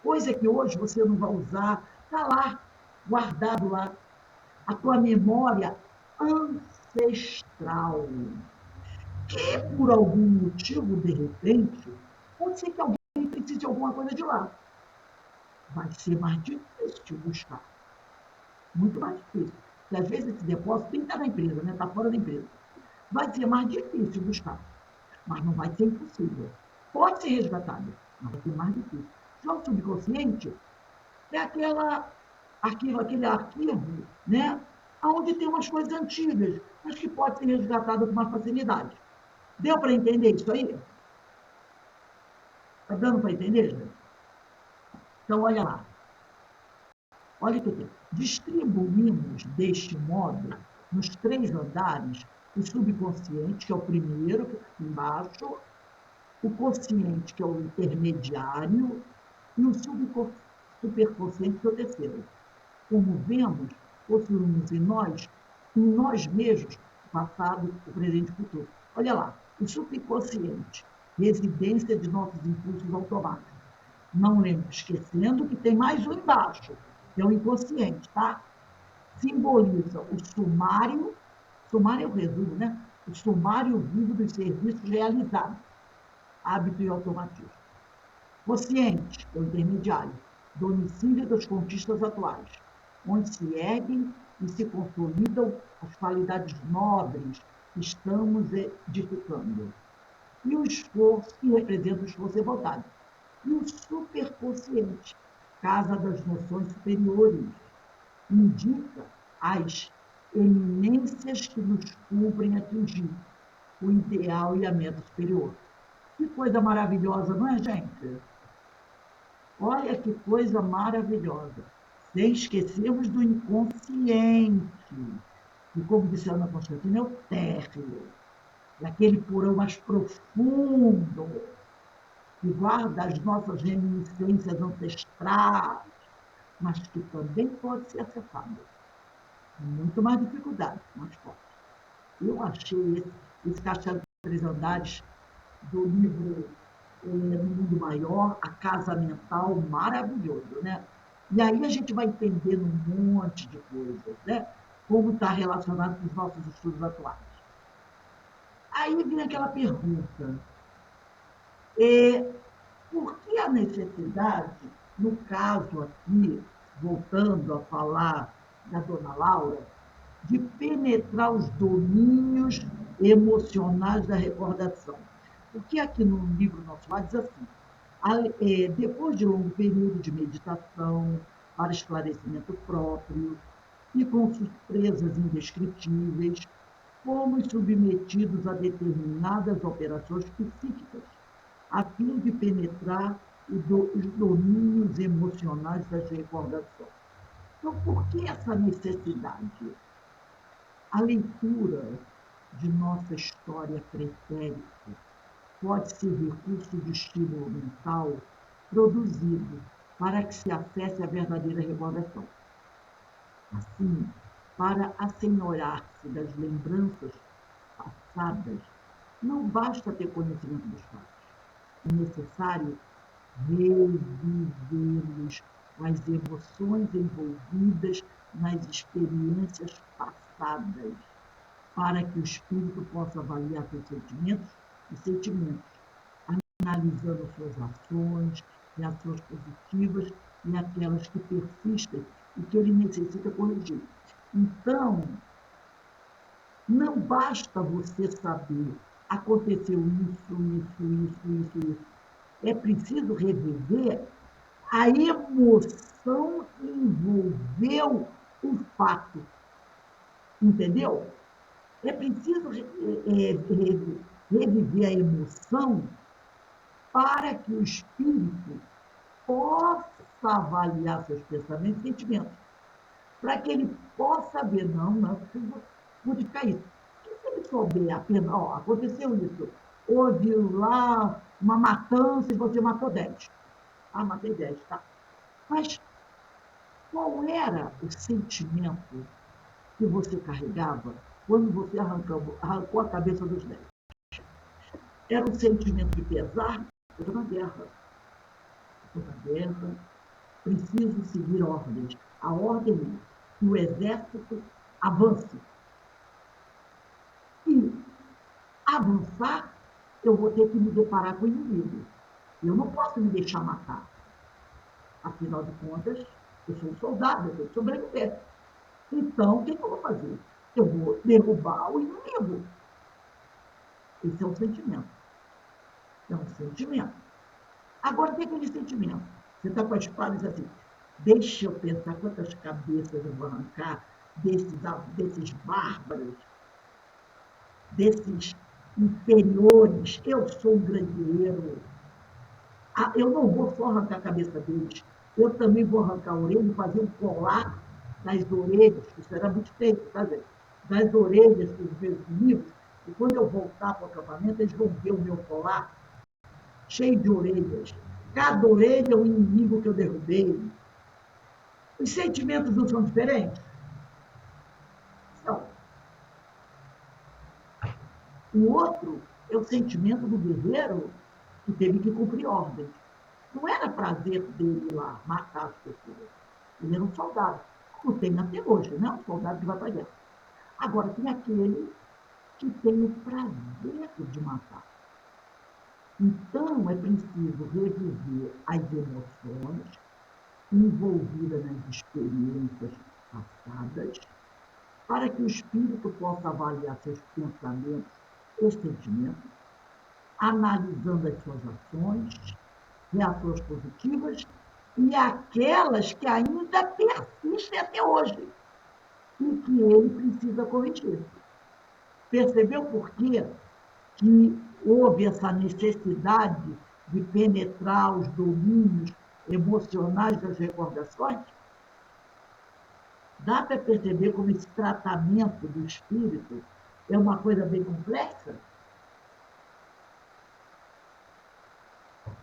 coisa que hoje você não vai usar, está lá, guardado lá, a tua memória ancestral, que por algum motivo, de repente, pode ser que alguém precise de alguma coisa de lá. Vai ser mais difícil buscar. Muito mais difícil. Porque às vezes esse depósito tem que estar na empresa, né? Está fora da empresa. Vai ser mais difícil buscar, mas não vai ser impossível. Pode ser resgatado, mas vai ser mais difícil. Já o subconsciente é aquele arquivo, né? Onde tem umas coisas antigas, mas que pode ser resgatado com mais facilidade. Deu para entender isso aí? Está dando para entender, gente? Então, olha lá. Olha que tem. Distribuímos deste modo, nos 3 andares, o subconsciente, que é o primeiro, que é embaixo, o consciente, que é o intermediário, e o superconsciente, que é o terceiro. Como vemos, possuímos em nós mesmos, o passado, o presente e o futuro. Olha lá, o subconsciente, residência de nossos impulsos automáticos. Não lembro, esquecendo que tem mais um embaixo, que é o inconsciente, tá? Simboliza o sumário é o resumo, né? O sumário vivo dos serviços realizados, hábito e automatismo. Consciente, é o intermediário, domicílio das conquistas atuais, onde se erguem e se consolidam as qualidades nobres que estamos edificando. E o esforço, que representa o esforço e vontade. E o superconsciente, casa das noções superiores, indica as eminências que nos cumprem atingir, o ideal e a meta superior. Que coisa maravilhosa, não é, gente? Olha que coisa maravilhosa. Sem esquecermos do inconsciente, que, como disse a Ana Constantina, é o térreo, é aquele porão mais profundo, que guarda as nossas reminiscências ancestrais, mas que também pode ser acessado. Muito mais dificuldade, mas pode. Eu achei esse Castelo de Três Andares do livro No Mundo Maior, A Casa Mental, maravilhoso, né? E aí a gente vai entendendo um monte de coisas, né? Como está relacionado com os nossos estudos atuais. Aí vem aquela pergunta, por que a necessidade, no caso aqui, voltando a falar da dona Laura, de penetrar os domínios emocionais da recordação? Porque aqui no livro Nosso Lar diz assim, depois de longo período de meditação para esclarecimento próprio e com surpresas indescritíveis, fomos submetidos a determinadas operações psíquicas, a fim de penetrar os domínios emocionais das recordações. Então, por que essa necessidade? A leitura de nossa história pretérita pode ser recurso de estímulo mental produzido para que se acesse a verdadeira recordação. Assim, para assenhorar-se das lembranças passadas, não basta ter conhecimento dos fatos. É necessário revivê-los, as emoções envolvidas nas experiências passadas, para que o espírito possa avaliar seus sentimentos, analisando suas ações, reações positivas e aquelas que persistem e que ele necessita corrigir. Então, não basta você saber, aconteceu isso. É preciso reviver a emoção que envolveu o fato. Entendeu? É preciso reviver a emoção para que o espírito possa avaliar seus pensamentos e sentimentos. Para que ele possa ver, não, eu preciso modificar isso. Porque se ele souber apenas, aconteceu isso, houve lá uma matança e você matou 10. Matei 10, tá? Mas qual era o sentimento que você carregava quando você arrancou a cabeça dos 10? Era um sentimento de pesar? Eu estou na guerra. Preciso seguir ordens. A ordem é que o exército avance. E avançar, eu vou ter que me deparar com o inimigo. Eu não posso me deixar matar. Afinal de contas, eu sou um soldado, eu tenho que sobreviver. Então, o que eu vou fazer? Eu vou derrubar o inimigo. Esse é um sentimento. É um sentimento. Agora, tem aquele sentimento. Você está com a espada e diz assim, deixa eu pensar quantas cabeças eu vou arrancar desses bárbaros, desses inferiores. Eu sou um grande guerreiro. Eu não vou só arrancar a cabeça deles, eu também vou arrancar a orelha e fazer um colar nas orelhas, que isso era muito feito, sabe? Das orelhas dos meus inimigos, e quando eu voltar para o acampamento, eles vão ver o meu colar cheio de orelhas. Cada orelha é um inimigo que eu derrubei. Os sentimentos não são diferentes? O outro é o sentimento do guerreiro que teve que cumprir ordens. Não era prazer dele ir lá matar as pessoas. Ele era um soldado, como tem até hoje, né? Um soldado que vai para a guerra. Agora, tem aquele que tem o prazer de matar. Então, é preciso reviver as emoções envolvidas nas experiências passadas, para que o espírito possa avaliar seus pensamentos e sentimentos, analisando as suas ações, reações positivas e aquelas que ainda persistem até hoje e que ele precisa corrigir. Percebeu por quê que houve essa necessidade de penetrar os domínios emocionais das recordações? Dá para perceber como esse tratamento do espírito é uma coisa bem complexa?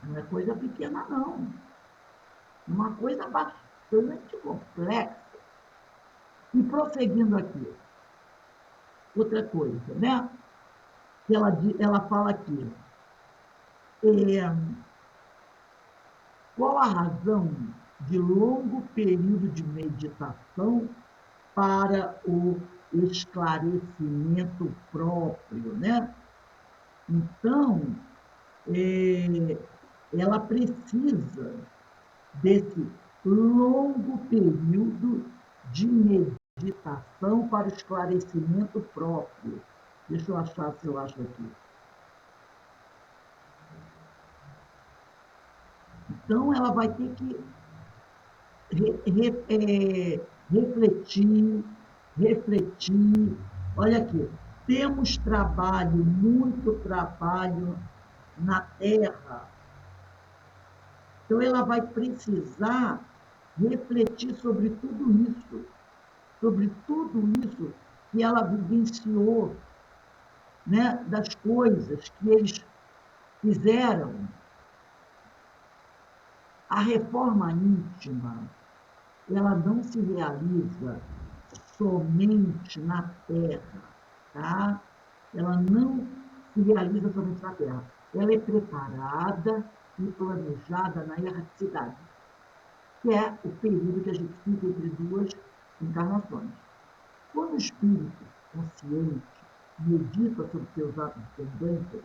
Não é coisa pequena, não. É uma coisa bastante complexa. E prosseguindo aqui, outra coisa, né? Que ela fala aqui. Qual a razão de longo período de meditação para o esclarecimento próprio, né? Então, ela precisa desse longo período de meditação para o esclarecimento próprio. Deixa eu achar se eu acho aqui. Então, ela vai ter que refletir. Olha aqui, temos trabalho, muito trabalho na Terra. Então, ela vai precisar refletir sobre tudo isso que ela vivenciou, né, das coisas que eles fizeram. A reforma íntima, ela não se realiza somente na Terra, tá? Ela não se realiza somente na Terra. Ela é preparada e planejada na erraticidade, que é o período que a gente fica entre duas encarnações. Quando o espírito consciente medita sobre seus atos de tendência,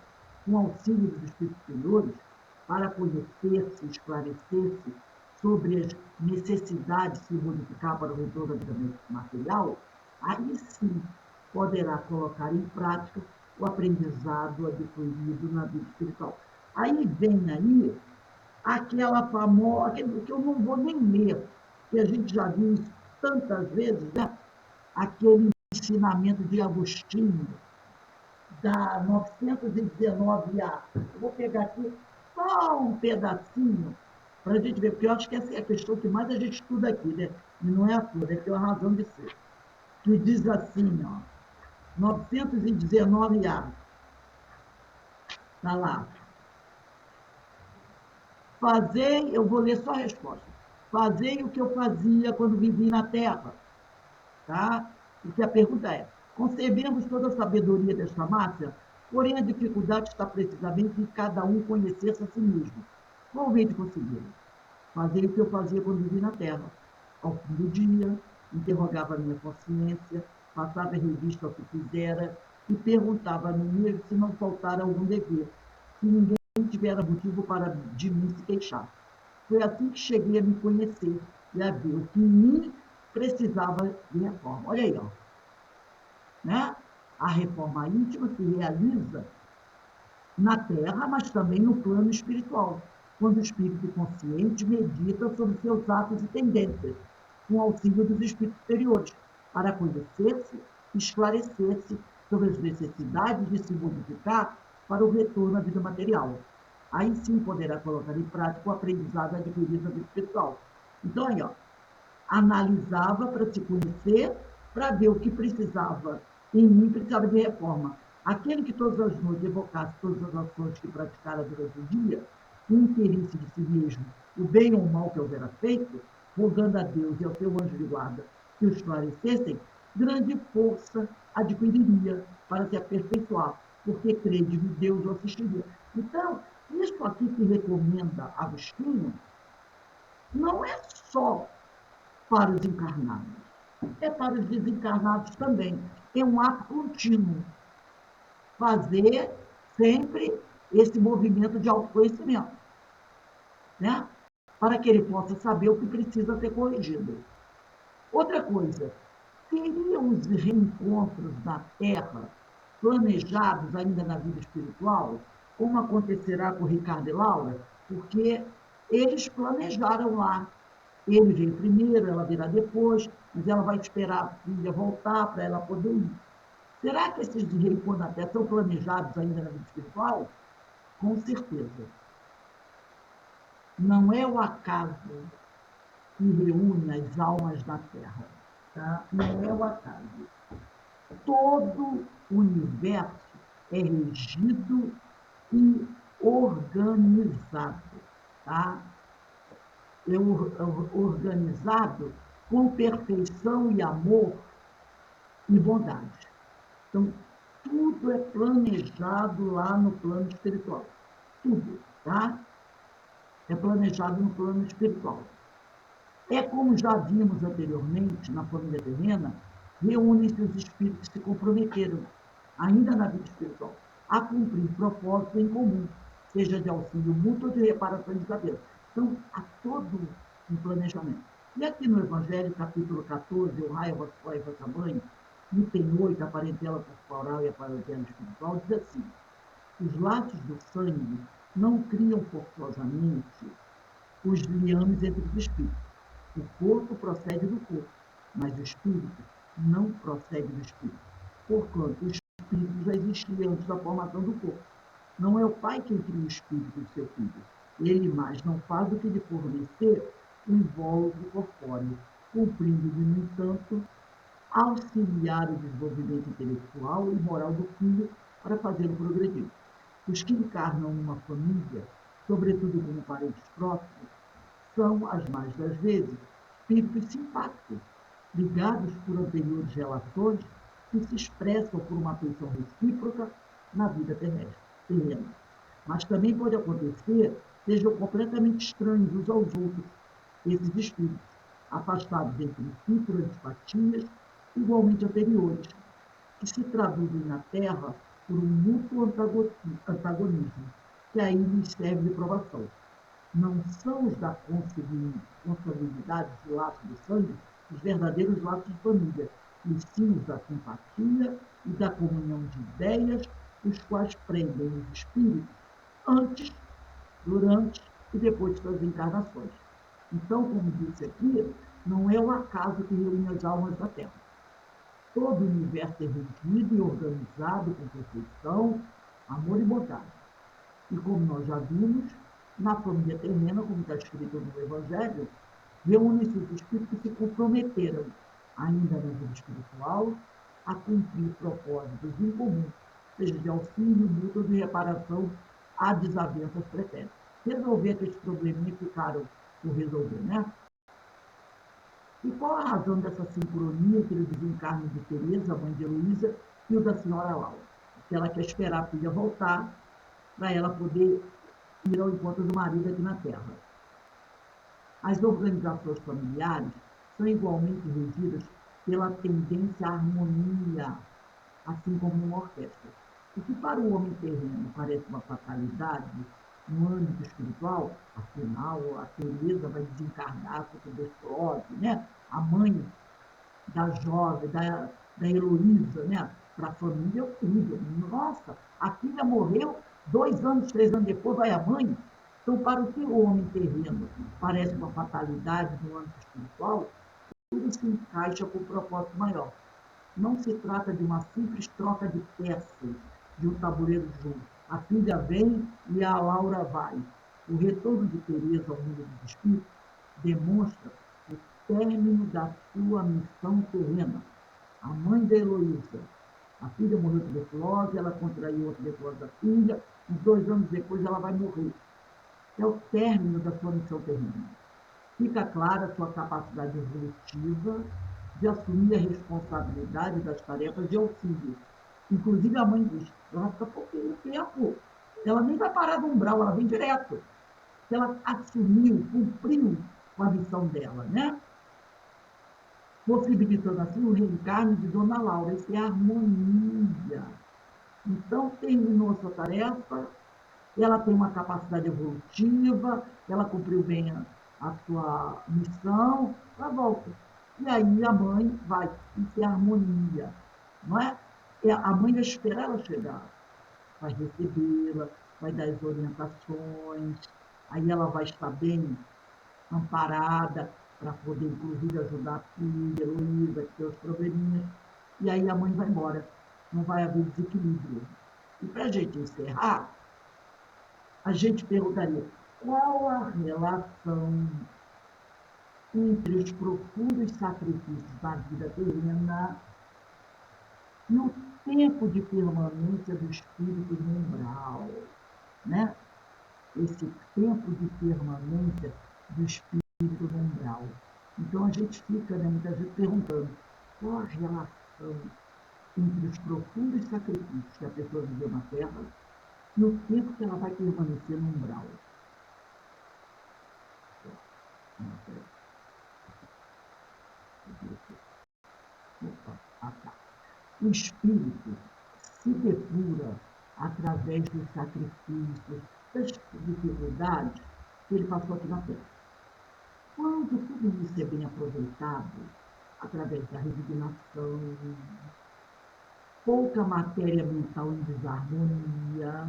com auxílio dos espíritos superiores, para conhecer-se, esclarecer-se sobre as necessidades de se modificar para o retorno da vida material, aí sim poderá colocar em prática o aprendizado adquirido na vida espiritual. Aí vem aí aquela famosa, aquele que eu não vou nem ler, que a gente já viu isso tantas vezes, né? Aquele ensinamento de Agostinho, da 919A. Eu vou pegar aqui só um pedacinho para a gente ver, porque eu acho que essa é a questão que mais a gente estuda aqui, né? E não é a toda, deve ter uma razão de ser. Que diz assim, ó, 919A. Está lá. Fazei, eu vou ler só a resposta. Fazei o que eu fazia quando vivi na Terra. Tá? Porque a pergunta é, concebemos toda a sabedoria desta máxima, porém a dificuldade está precisamente em cada um conhecer-se a si mesmo. Qual o meio de conseguir? Fazer o que eu fazia quando vivi na Terra. Ao fim do dia, interrogava a minha consciência, passava em revista ao que fizera e perguntava a mim mesmo se não faltara algum dever, se ninguém tivera motivo para de mim se queixar. Foi assim que cheguei a me conhecer e a ver o que em mim precisava de reforma. Olha aí, ó. Né? A reforma íntima se realiza na Terra, mas também no plano espiritual, quando o espírito consciente medita sobre seus atos e tendências, com auxílio dos espíritos superiores, para conhecer-se e esclarecer-se sobre as necessidades de se modificar para o retorno à vida material. Aí sim poderá colocar em prática o aprendizado adquirido na vida espiritual. Então, aí, ó, analisava para se conhecer, para ver o que precisava em mim, precisava de reforma. Aquele que todas as noites evocasse todas as ações que praticara durante o dia, o interesse de si mesmo, o bem ou o mal que houvera feito, rogando a Deus e ao seu anjo de guarda que o esclarecessem, grande força adquiriria para se aperfeiçoar porque crede em Deus o assistiria. Então, isso aqui que recomenda Agostinho não é só para os encarnados, é para os desencarnados também. É um ato contínuo. Fazer sempre esse movimento de autoconhecimento, né? Para que ele possa saber o que precisa ser corrigido. Outra coisa, seriam os reencontros na Terra planejados ainda na vida espiritual, como acontecerá com Ricardo e Laura? Porque eles planejaram lá. Ele veio primeiro, ela virá depois, mas ela vai esperar a filha voltar para ela poder ir. Será que esses reencontros na Terra são planejados ainda na vida espiritual? Com certeza. Não é o acaso que reúne as almas da Terra. Tá? Não é o acaso. Todo o universo é regido e organizado. Tá? É organizado com perfeição e amor e bondade. Então, tudo é planejado lá no plano espiritual. Tudo, tá? É planejado no plano espiritual. É como já vimos anteriormente na família terrena, reúnem-se os espíritos que se comprometeram, ainda na vida espiritual, a cumprir propósito em comum, seja de auxílio mútuo ou de reparação de cabeça. Então, há todo um planejamento. E aqui no Evangelho, capítulo 14, o raio, vosso pai e vossa mãe, item 8, a parentela corporal e a parentela espiritual, diz assim: os laços do sangue não criam forçosamente os liames entre os espíritos. O corpo procede do corpo, mas o espírito não procede do espírito. Porquanto o espírito já existia antes da formação do corpo. Não é o pai quem cria o espírito do seu filho. Ele mais não faz do que lhe fornecer o invólucro corpóreo, cumprindo-lhe, no entanto, auxiliar o desenvolvimento intelectual e moral do filho para fazê-lo progredir. Os que encarnam numa família, sobretudo como parentes próximos, são, as mais das vezes, espíritos simpáticos, ligados por anteriores relações que se expressam por uma afeição recíproca na vida terrena. Mas também pode acontecer que sejam completamente estranhos uns aos outros, esses espíritos, afastados entre si por antipatias igualmente anteriores, que se traduzem na Terra por um mútuo antagonismo, que aí lhes serve de provação. Não são os da consanguinidade de laços de sangue os verdadeiros laços de família, e sim os da simpatia e da comunhão de ideias, os quais prendem os espíritos antes, durante e depois de suas encarnações. Então, como disse aqui, não é o acaso que reúne as almas da Terra. Todo o universo é regido e organizado com perfeição, amor e bondade. E como nós já vimos, na família terrena, como está escrito no Evangelho, reúnem-se os espíritos que se comprometeram, ainda na vida espiritual, a cumprir propósitos em comum, seja de auxílio, mútuo de reparação a desavenças pretéritas. Resolver aqueles probleminhas que ficaram por resolver, né? E qual a razão dessa sincronia entre o desencarne de Teresa, mãe de Heloísa, e o da senhora Laura? Porque ela quer esperar a filha voltar para ela poder ir ao encontro do marido aqui na Terra. As organizações familiares são igualmente regidas pela tendência à harmonia, assim como numa orquestra. O que para o homem terreno parece uma fatalidade, no âmbito espiritual, afinal, a Teresa vai desencarnar com tuberculose, né? A mãe da jovem, da Heloísa, né? Para a família é horrível. Nossa, a filha morreu 2 anos, 3 anos depois, vai a mãe. Então, para o que o homem terreno parece uma fatalidade no âmbito espiritual, tudo se encaixa com um propósito maior. Não se trata de uma simples troca de peças de um tabuleiro de jogo. A filha vem e a Laura vai. O retorno de Teresa ao mundo dos espíritos demonstra o término da sua missão terrena. A mãe da Heloísa, a filha morreu de tuberculose, ela contraiu a tuberculose da filha, uns 2 anos depois ela vai morrer. É o término da sua missão terrena. Fica clara a sua capacidade evolutiva de assumir a responsabilidade das tarefas de auxílio, Inclusive, a mãe diz, ela fica pouquinho tempo, ela nem vai parar no umbral, ela vem direto. Ela assumiu, cumpriu com a missão dela, né? Possibilitando assim o reencarne de Dona Laura, isso é harmonia. Então, terminou sua tarefa, ela tem uma capacidade evolutiva, ela cumpriu bem a sua missão, ela volta. E aí a mãe vai, isso é harmonia, não é? A mãe vai esperar ela chegar, vai recebê-la, vai dar as orientações, aí ela vai estar bem amparada para poder, inclusive, ajudar a filha, Heloísa, que tem os probleminhas, e aí a mãe vai embora, não vai haver desequilíbrio. E para a gente encerrar, a gente perguntaria qual a relação entre os profundos sacrifícios da vida terrena e o tempo de permanência do espírito no umbral, né? Esse tempo de permanência do espírito no umbral. Então a gente fica, né, muitas vezes perguntando qual a relação entre os profundos sacrifícios que a pessoa viveu na Terra e o tempo que ela vai permanecer no umbral. O espírito se depura através dos sacrifícios, das dificuldades que ele passou aqui na Terra. Quando tudo isso é bem aproveitado, através da resignação, pouca matéria mental em desarmonia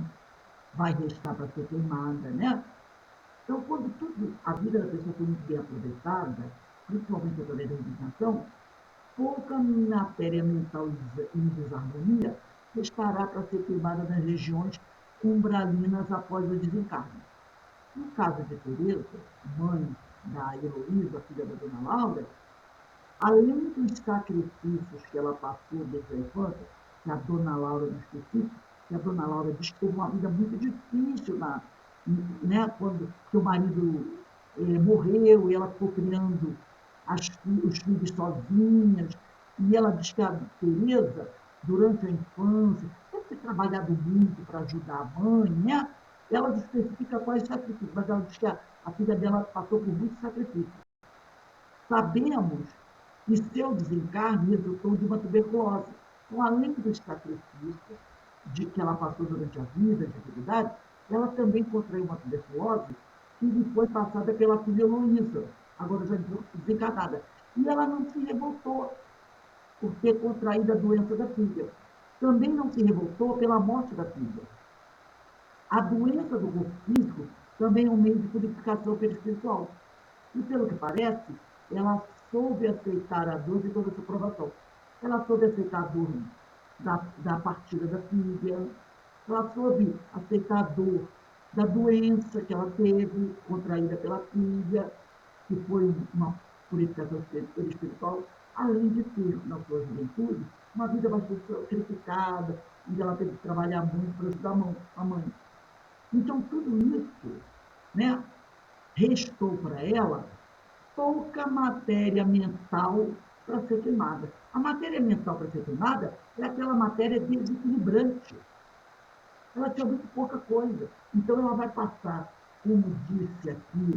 vai restar para ser queimada, né? Então, quando tudo, a vida da pessoa foi muito bem aproveitada, principalmente através da resignação, pouca matéria mental em desarmonia restará para ser queimada nas regiões umbralinas após o desencarne. No caso de Teresa, mãe da Heloísa, filha da Dona Laura, além dos sacrifícios que ela passou desde a infância, que a Dona Laura não específica, que a Dona Laura diz que teve uma vida muito difícil, né, quando seu marido morreu e ela ficou criando os filhos sozinhas, e ela diz que a Teresa, durante a infância, deve ter trabalhado muito para ajudar a mãe, né? Ela especifica quais sacrifícios, mas ela diz que a filha dela passou por muitos sacrifícios. Sabemos que seu desencarne resultou de uma tuberculose. Então, além dos sacrifícios que ela passou durante a vida, de dificuldade, ela também contraiu uma tuberculose que lhe foi passada pela filha Heloísa, agora já desencarnada. E ela não se revoltou por ter contraído a doença da filha. Também não se revoltou pela morte da filha. A doença do corpo físico também é um meio de purificação perispiritual. E, pelo que parece, ela soube aceitar a dor de toda essa provação. Ela soube aceitar a dor da partida da filha, ela soube aceitar a dor da doença que ela teve, contraída pela filha, que foi uma purificação espiritual, além de ter, na sua juventude, uma vida bastante sacrificada, onde ela teve que trabalhar muito para ajudar a mãe. Então, tudo isso, né, restou para ela pouca matéria mental para ser queimada. A matéria mental para ser queimada é aquela matéria desequilibrante. Ela tinha muito pouca coisa. Então, ela vai passar, como disse aqui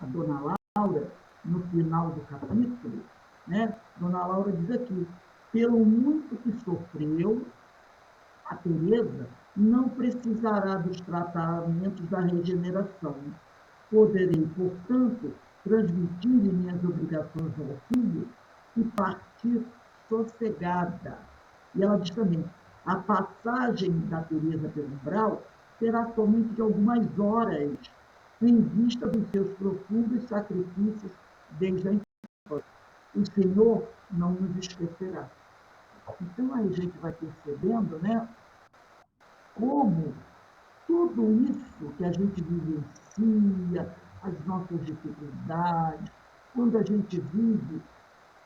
a Dona Laura, no final do capítulo, né? Dona Laura diz aqui, pelo muito que sofreu, a Teresa não precisará dos tratamentos da regeneração. Poderei, portanto, transmitir minhas obrigações ao filho e partir sossegada. E ela diz também, a passagem da Teresa pelo umbral será somente de algumas horas, em vista dos seus profundos sacrifícios desde a infância. O Senhor não nos esquecerá. Então, aí a gente vai percebendo, né, como tudo isso que a gente vivencia, as nossas dificuldades, quando a gente vive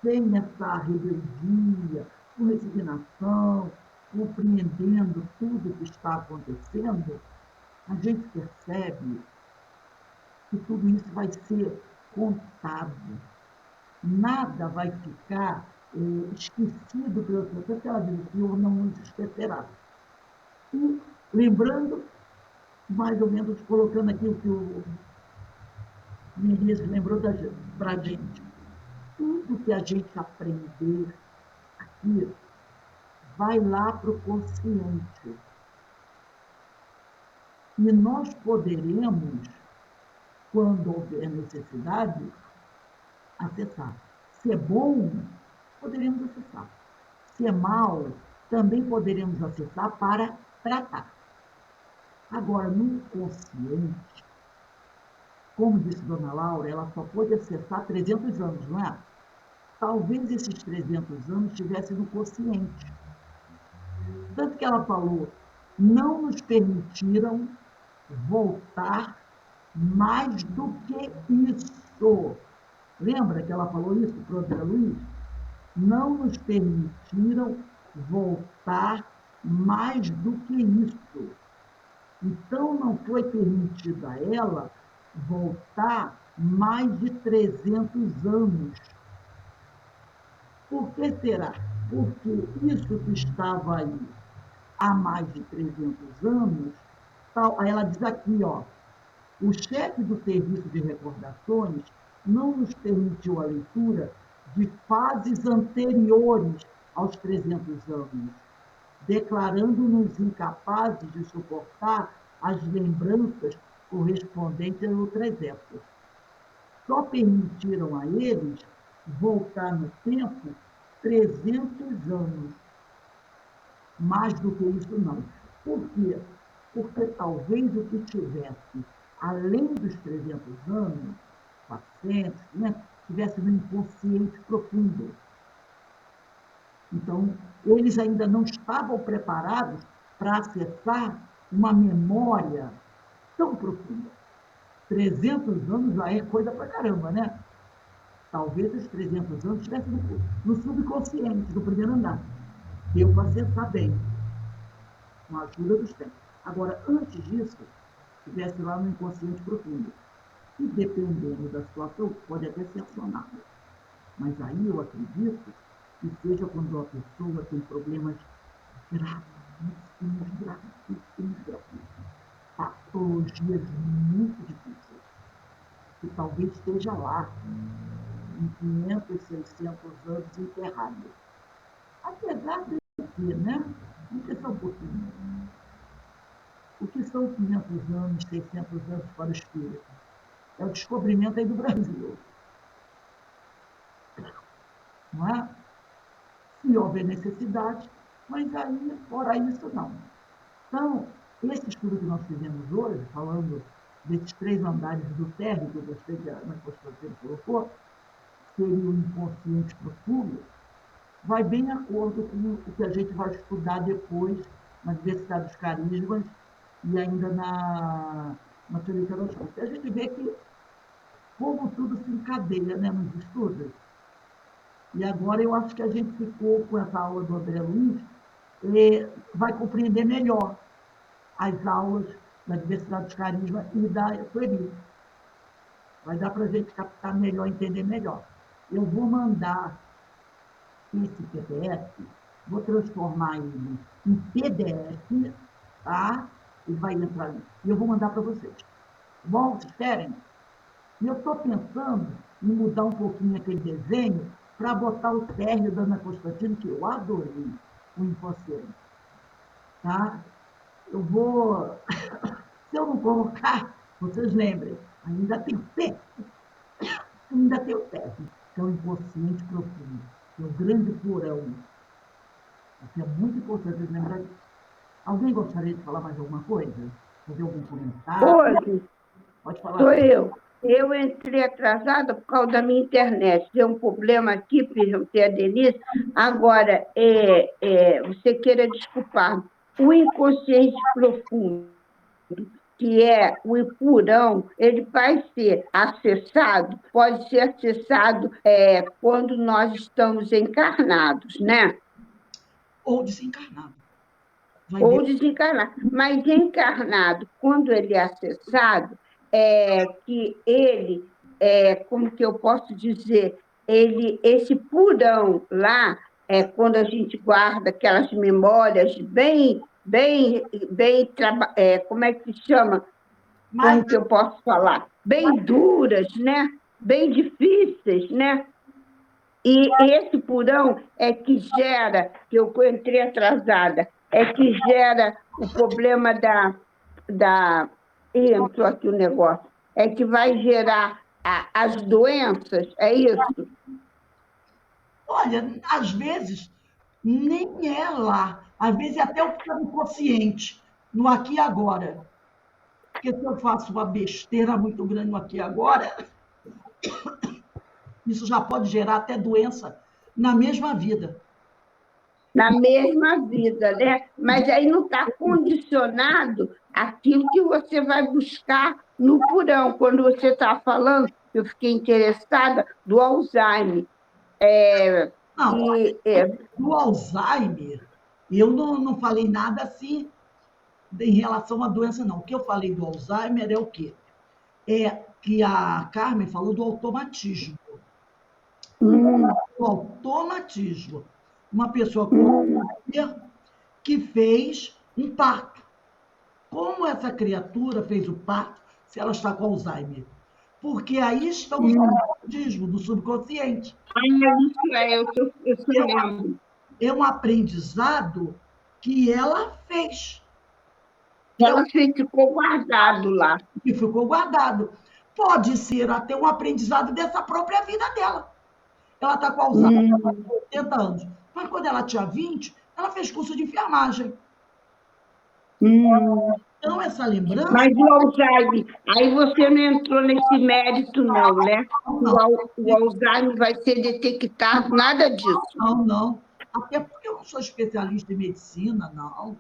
sem essa rebeldia, com resignação, compreendendo tudo o que está acontecendo, a gente percebe que tudo isso vai ser contado. Nada vai ficar esquecido pelo Senhor. Tanto que ela diz, o Senhor não nos esquecerá. E lembrando, mais ou menos, colocando aqui o que o Vinícius lembrou para a gente. Tudo que a gente aprender aqui vai lá para o consciente. E nós poderemos, quando houver necessidade, acessar. Se é bom, poderemos acessar. Se é mal, também poderemos acessar para tratar. Agora, no inconsciente, como disse Dona Laura, ela só pôde acessar 300 anos, não é? Talvez esses 300 anos estivessem no consciente. Tanto que ela falou, não nos permitiram voltar mais do que isso. Lembra que ela falou isso para o André Luiz? Não nos permitiram voltar mais do que isso. Então, não foi permitido a ela voltar mais de 300 anos. Por que será? Porque isso que estava aí há mais de 300 anos, aí ela diz aqui, ó, o chefe do Serviço de Recordações não nos permitiu a leitura de fases anteriores aos 300 anos, declarando-nos incapazes de suportar as lembranças correspondentes a outras épocas. Só permitiram a eles voltar no tempo 300 anos. Mais do que isso, não. Por quê? Porque talvez o que tivesse além dos 300 anos, 400, né, tivesse no inconsciente profundo. Então, eles ainda não estavam preparados para acessar uma memória tão profunda. 300 anos já é coisa pra caramba, né? Talvez os 300 anos estivessem no subconsciente, no primeiro andar. Deu para acessar bem, com a ajuda dos tempos. Agora, antes disso, estivesse lá no inconsciente profundo. E dependendo da situação, pode até ser acionado. Mas aí eu acredito que seja quando a pessoa tem problemas gravíssimos, patologias muito difíceis, que talvez esteja lá, em 500, 600 anos enterrado. Apesar de que, né? Vamos pensar um pouquinho. O que são 500 anos, 600 anos para o espírito? É o descobrimento aí do Brasil. Não é? Se houver necessidade, mas aí, fora isso, não. Então, esse estudo que nós fizemos hoje, falando desses 3 andares do térreo, que eu gostei que a Ana Constantino colocou, seria o inconsciente profundo, vai bem de acordo com o que a gente vai estudar depois na Diversidade dos Carismas e ainda na teoria das coisas. A gente vê que como tudo se encadeia, né, nos estudos. E agora eu acho que a gente ficou com essa aula do André Luiz, vai compreender melhor as aulas da Diversidade dos Carismas e da Sueli. Vai dar para a gente captar melhor, entender melhor. Eu vou mandar esse PDF, vou transformar ele em PDF, tá? Ele vai entrar ali. E eu vou mandar para vocês. Bom, vocês querem? E eu estou pensando em mudar um pouquinho aquele desenho para botar o térreo da Ana Constantino, que eu adorei, o inconsciente. Tá? Eu vou... Se eu não colocar, vocês lembrem, ainda tem o térreo. Ainda tem o térreo, que é o inconsciente profundo, que é o grande porão. Isso é muito importante lembrar disso. Alguém gostaria de falar mais alguma coisa? Fazer algum comentário? Hoje, Pode falar. sou eu. Eu entrei atrasada por causa da minha internet. Deu um problema aqui, perguntei a Denise. Agora, você queira desculpar, o inconsciente profundo, que é o Ipurão, ele vai ser acessado, pode ser acessado quando nós estamos encarnados, né? Ou desencarnado. Ou desencarnado. Mas encarnado, quando ele é acessado, que ele, como que eu posso dizer, esse purão lá, quando a gente guarda aquelas memórias como é que se chama? Mas Como que eu posso falar? Bem duras, né? Bem difíceis, né? E esse purão é que gera, que eu entrei atrasada, é que gera o problema entrou aqui o negócio, é que vai gerar as doenças, é isso? olha, às vezes nem é lá, às vezes é até o que está no consciente, no aqui e agora. Porque se eu faço uma besteira muito grande no aqui e agora, isso já pode gerar até doença na mesma vida. Na mesma vida, né? Mas aí não está condicionado aquilo que você vai buscar no purão. Quando você está falando, eu fiquei interessada do Alzheimer. Não, E, do Alzheimer, eu não falei nada assim em relação à doença, não. O que eu falei do Alzheimer é o quê? É que a Carmen falou do automatismo. O automatismo. Uma pessoa com Alzheimer que fez um parto. Como essa criatura fez o parto se ela está com Alzheimer? Porque aí estamos no automatismo, do subconsciente. isso eu lembro. É um aprendizado que ela fez, Ela ficou guardado lá. que ficou guardado. Pode ser até um aprendizado dessa própria vida dela. Ela está com Alzheimer há 80 anos. Mas quando ela tinha 20, ela fez curso de enfermagem. Então, essa lembrança. Mas o Alzheimer, aí você não entrou nesse mérito, não, né? O Alzheimer vai ser detectado, nada disso. Não. Até porque eu não sou especialista em medicina, não.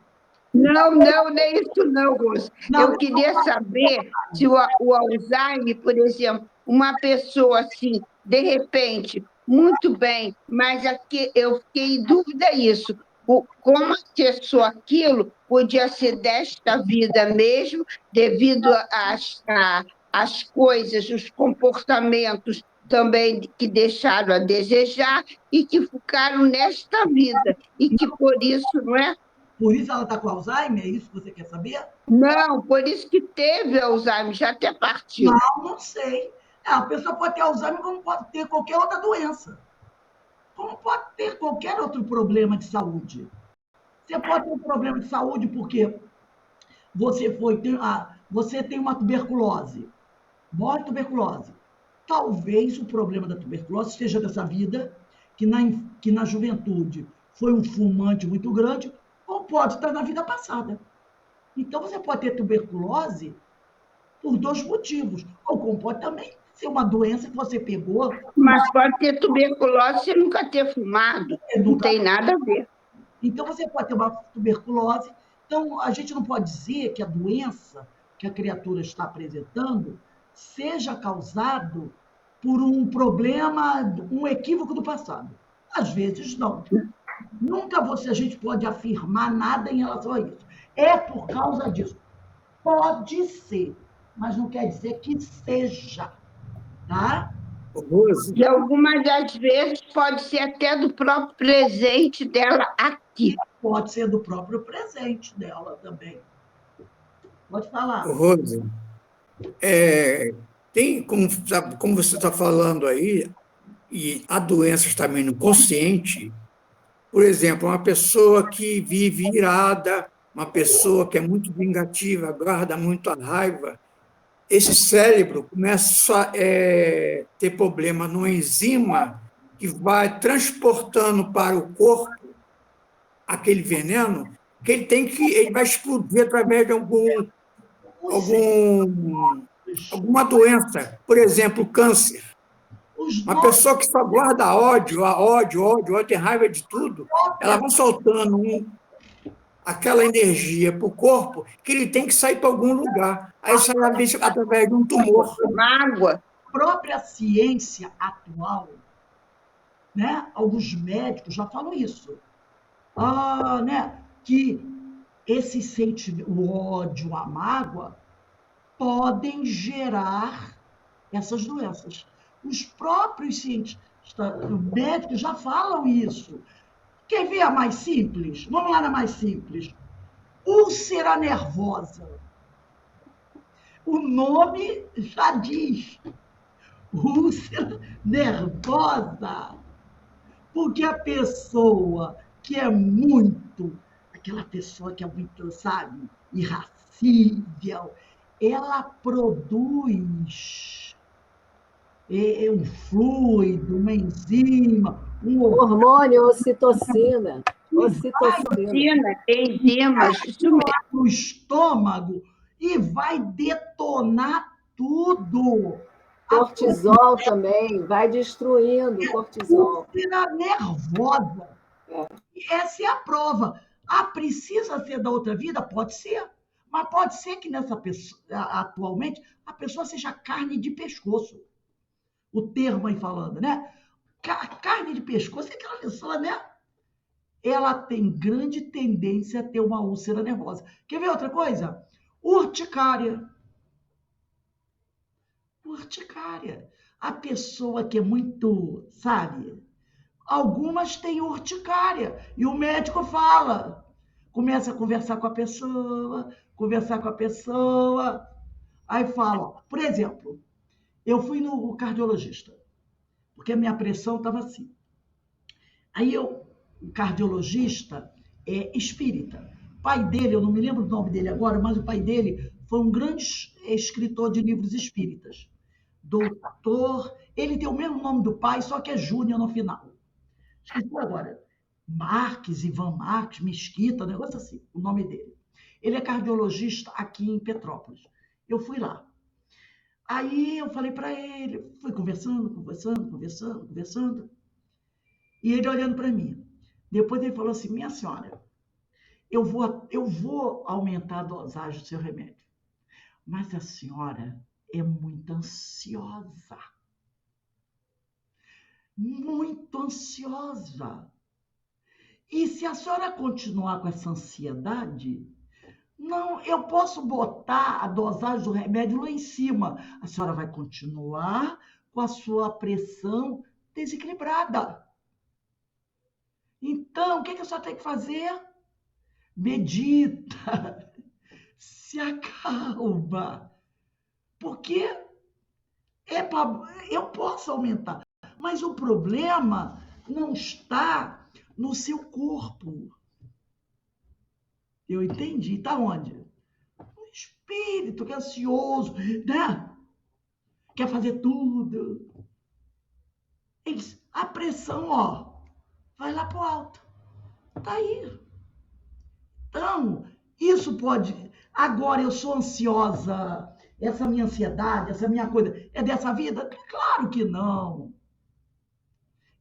Não, nem isso não, Rose. Eu queria saber se o Alzheimer, por exemplo, uma pessoa assim, de repente, muito bem, mas aqui eu fiquei em dúvida isso. Como acessou aquilo podia ser desta vida mesmo, devido às coisas, os comportamentos também que deixaram a desejar e que ficaram nesta vida, e que por isso, não é? Por isso ela está com Alzheimer? É isso que você quer saber? Não, por isso que teve Alzheimer, já até partiu. Não sei. A pessoa pode ter Alzheimer como pode ter qualquer outra doença. Como pode ter qualquer outro problema de saúde. Você pode ter um problema de saúde porque você tem uma tuberculose. Morre de tuberculose. Talvez o problema da tuberculose esteja dessa vida, que na juventude foi um fumante muito grande, ou pode estar na vida passada. Então, você pode ter tuberculose por dois motivos. Ou como pode também ser uma doença que você pegou. Mas pode ter tuberculose sem nunca ter fumado. Não tem nada a ver. Então, você pode ter uma tuberculose. Então, a gente não pode dizer que a doença que a criatura está apresentando seja causado por um problema, um equívoco do passado. Às vezes, não. Nunca a gente pode afirmar nada em relação a isso. É por causa disso. Pode ser, mas não quer dizer que seja. Tá? Rose, E algumas das vezes pode ser até do próprio presente dela aqui. Pode ser do próprio presente dela também. Pode falar. Rose, tem, como você está falando aí, e há doenças também no consciente, por exemplo, uma pessoa que vive irada, uma pessoa que é muito vingativa, guarda muito a raiva, esse cérebro começa a ter problema no enzima que vai transportando para o corpo aquele veneno que ele vai explodir através de alguma doença, por exemplo, câncer. Uma pessoa que só guarda ódio, tem raiva de tudo, ela vai soltando aquela energia para o corpo que ele tem que sair para algum lugar. Aí sai através de um tumor. Mágoa. A própria ciência atual, né? Alguns médicos já falam isso. Né? Que esse sentimento, o ódio, a mágoa, podem gerar essas doenças. Os próprios cientistas Médicos já falam isso. Quer ver a mais simples? Vamos lá na mais simples. Úlcera nervosa. O nome já diz. Úlcera nervosa. Porque a pessoa que é muito, aquela pessoa que é muito, sabe, irascível, ela produz um fluido, uma enzima, um Hormônio, ocitocina. Ocitocina. Enzimas, isso mesmo. no estômago e vai detonar tudo. Cortisol também, vai destruindo o cortisol. Úlcera nervosa. E essa é a prova. Ah, precisa ser da outra vida? Pode ser. Mas pode ser que nessa pessoa, atualmente, a pessoa seja carne de pescoço. O termo aí falando, né? Carne de pescoço é aquela pessoa, né? Ela tem grande tendência a ter uma úlcera nervosa. Quer ver outra coisa? Urticária. Urticária. A pessoa que é muito, sabe? Algumas têm urticária. E o médico fala. Começa a conversar com a pessoa. Aí fala, por exemplo, eu fui no cardiologista, porque a minha pressão estava assim. Aí o cardiologista é espírita. O pai dele, eu não me lembro o nome dele agora, mas o pai dele foi um grande escritor de livros espíritas. Doutor, ele tem o mesmo nome do pai, só que é Júnior no final. Esqueci agora. Marques, Ivan Marques, Mesquita, um negócio assim, o nome dele. Ele é cardiologista aqui em Petrópolis. Eu fui lá. Aí eu falei para ele, fui conversando. E ele olhando para mim. Depois ele falou assim, minha senhora, eu vou aumentar a dosagem do seu remédio. Mas a senhora é muito ansiosa. Muito ansiosa. E se a senhora continuar com essa ansiedade, não, eu posso botar a dosagem do remédio lá em cima. A senhora vai continuar com a sua pressão desequilibrada. Então, o que a senhora tem que fazer? Medita, se acalma. Porque eu posso aumentar, mas o problema não está no seu corpo. Eu entendi. Está onde? No espírito, que é ansioso, né? Quer fazer tudo. A pressão, ó, vai lá para o alto. Está aí. Então, isso pode... Agora, eu sou ansiosa. Essa minha ansiedade, essa minha coisa, é dessa vida? Claro que não.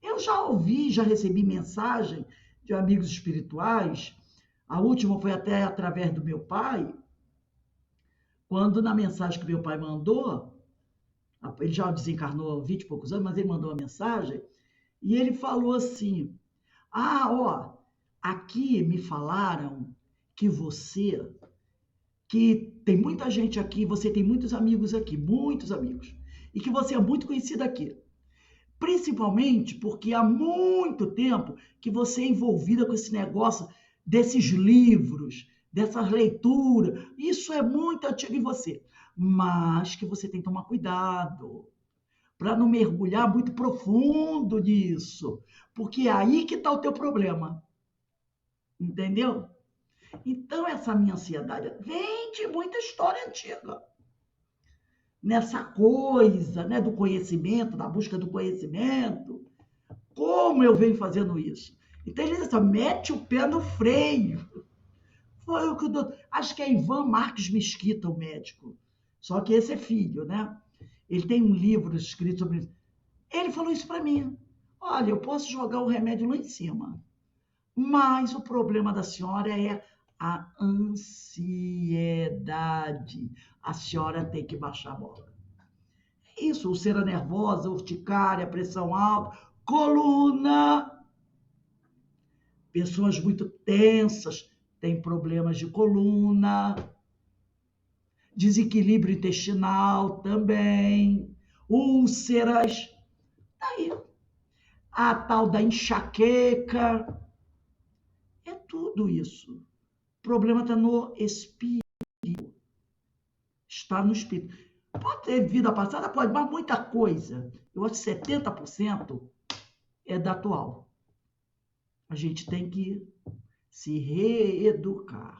Eu já ouvi, já recebi mensagem de amigos espirituais. A última foi até através do meu pai, quando na mensagem que meu pai mandou, ele já desencarnou há 20 e poucos anos, mas ele mandou uma mensagem, e ele falou assim, aqui me falaram que que tem muita gente aqui, você tem muitos amigos aqui, muitos amigos, e que você é muito conhecida aqui. Principalmente porque há muito tempo que você é envolvida com esse negócio desses livros, dessas leituras. Isso é muito antigo em você. Mas que você tem que tomar cuidado para não mergulhar muito profundo nisso. Porque é aí que está o teu problema. Entendeu? Então, essa minha ansiedade vem de muita história antiga. Nessa coisa, né, do conhecimento, da busca do conhecimento. Como eu venho fazendo isso? Então, ele diz assim, mete o pé no freio. Foi o que o doutor... Acho que é Ivan Marques Mesquita, o médico. Só que esse é filho, né? Ele tem um livro escrito sobre isso. Ele falou isso para mim. Olha, eu posso jogar o remédio lá em cima, mas o problema da senhora é a ansiedade. A senhora tem que baixar a bola. Isso, úlcera nervosa, urticária, pressão alta, coluna. Pessoas muito tensas têm problemas de coluna. Desequilíbrio intestinal também. Úlceras. Tá aí. a tal da enxaqueca. É tudo isso. O problema está no espírito. Está no espírito. Pode ter vida passada? Pode, mas muita coisa. Eu acho que 70% é da atual. A gente tem que se reeducar.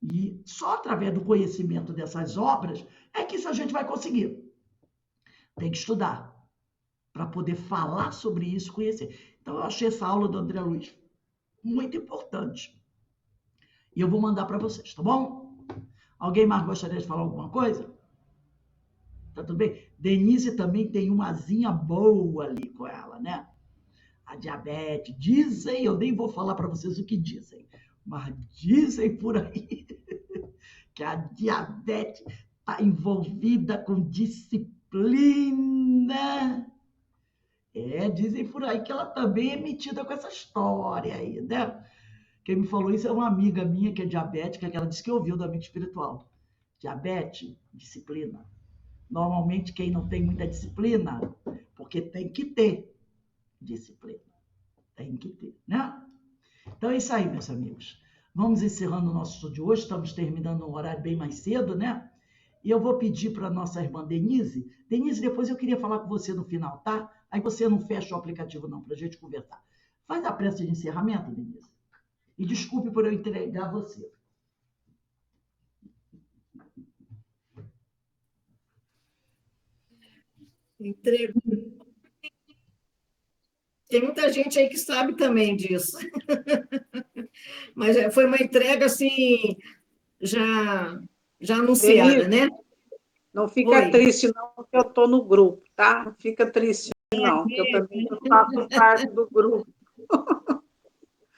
E só através do conhecimento dessas obras é que isso a gente vai conseguir. Tem que estudar para poder falar sobre isso, conhecer. Então, eu achei essa aula do André Luiz muito importante. E eu vou mandar para vocês, tá bom? Alguém mais gostaria de falar alguma coisa? Tá tudo bem? Denise também tem uma asinha boa ali com ela, né? A diabetes. Dizem, eu nem vou falar para vocês o que dizem, mas dizem por aí que a diabetes está envolvida com disciplina. Dizem por aí que ela também é metida com essa história aí, né? Quem me falou isso é uma amiga minha que é diabética, que ela disse que ouviu do amigo espiritual. Diabetes, disciplina. Normalmente, quem não tem muita disciplina, porque tem que ter disciplina. Tem que ter, né? Então é isso aí, meus amigos. Vamos encerrando o nosso estudo de hoje. Estamos terminando um horário bem mais cedo, né? E eu vou pedir para a nossa irmã Denise. Denise, depois eu queria falar com você no final, tá? Aí você não fecha o aplicativo, não, para a gente conversar. Faz a prece de encerramento, Denise. E desculpe por eu entregar você. Entrego. Tem muita gente aí que sabe também disso. Mas foi uma entrega, assim, já anunciada, Denise, né? não fica Oi. triste, não, porque eu estou no grupo, tá? Não fica triste, não, que eu também faço parte do grupo.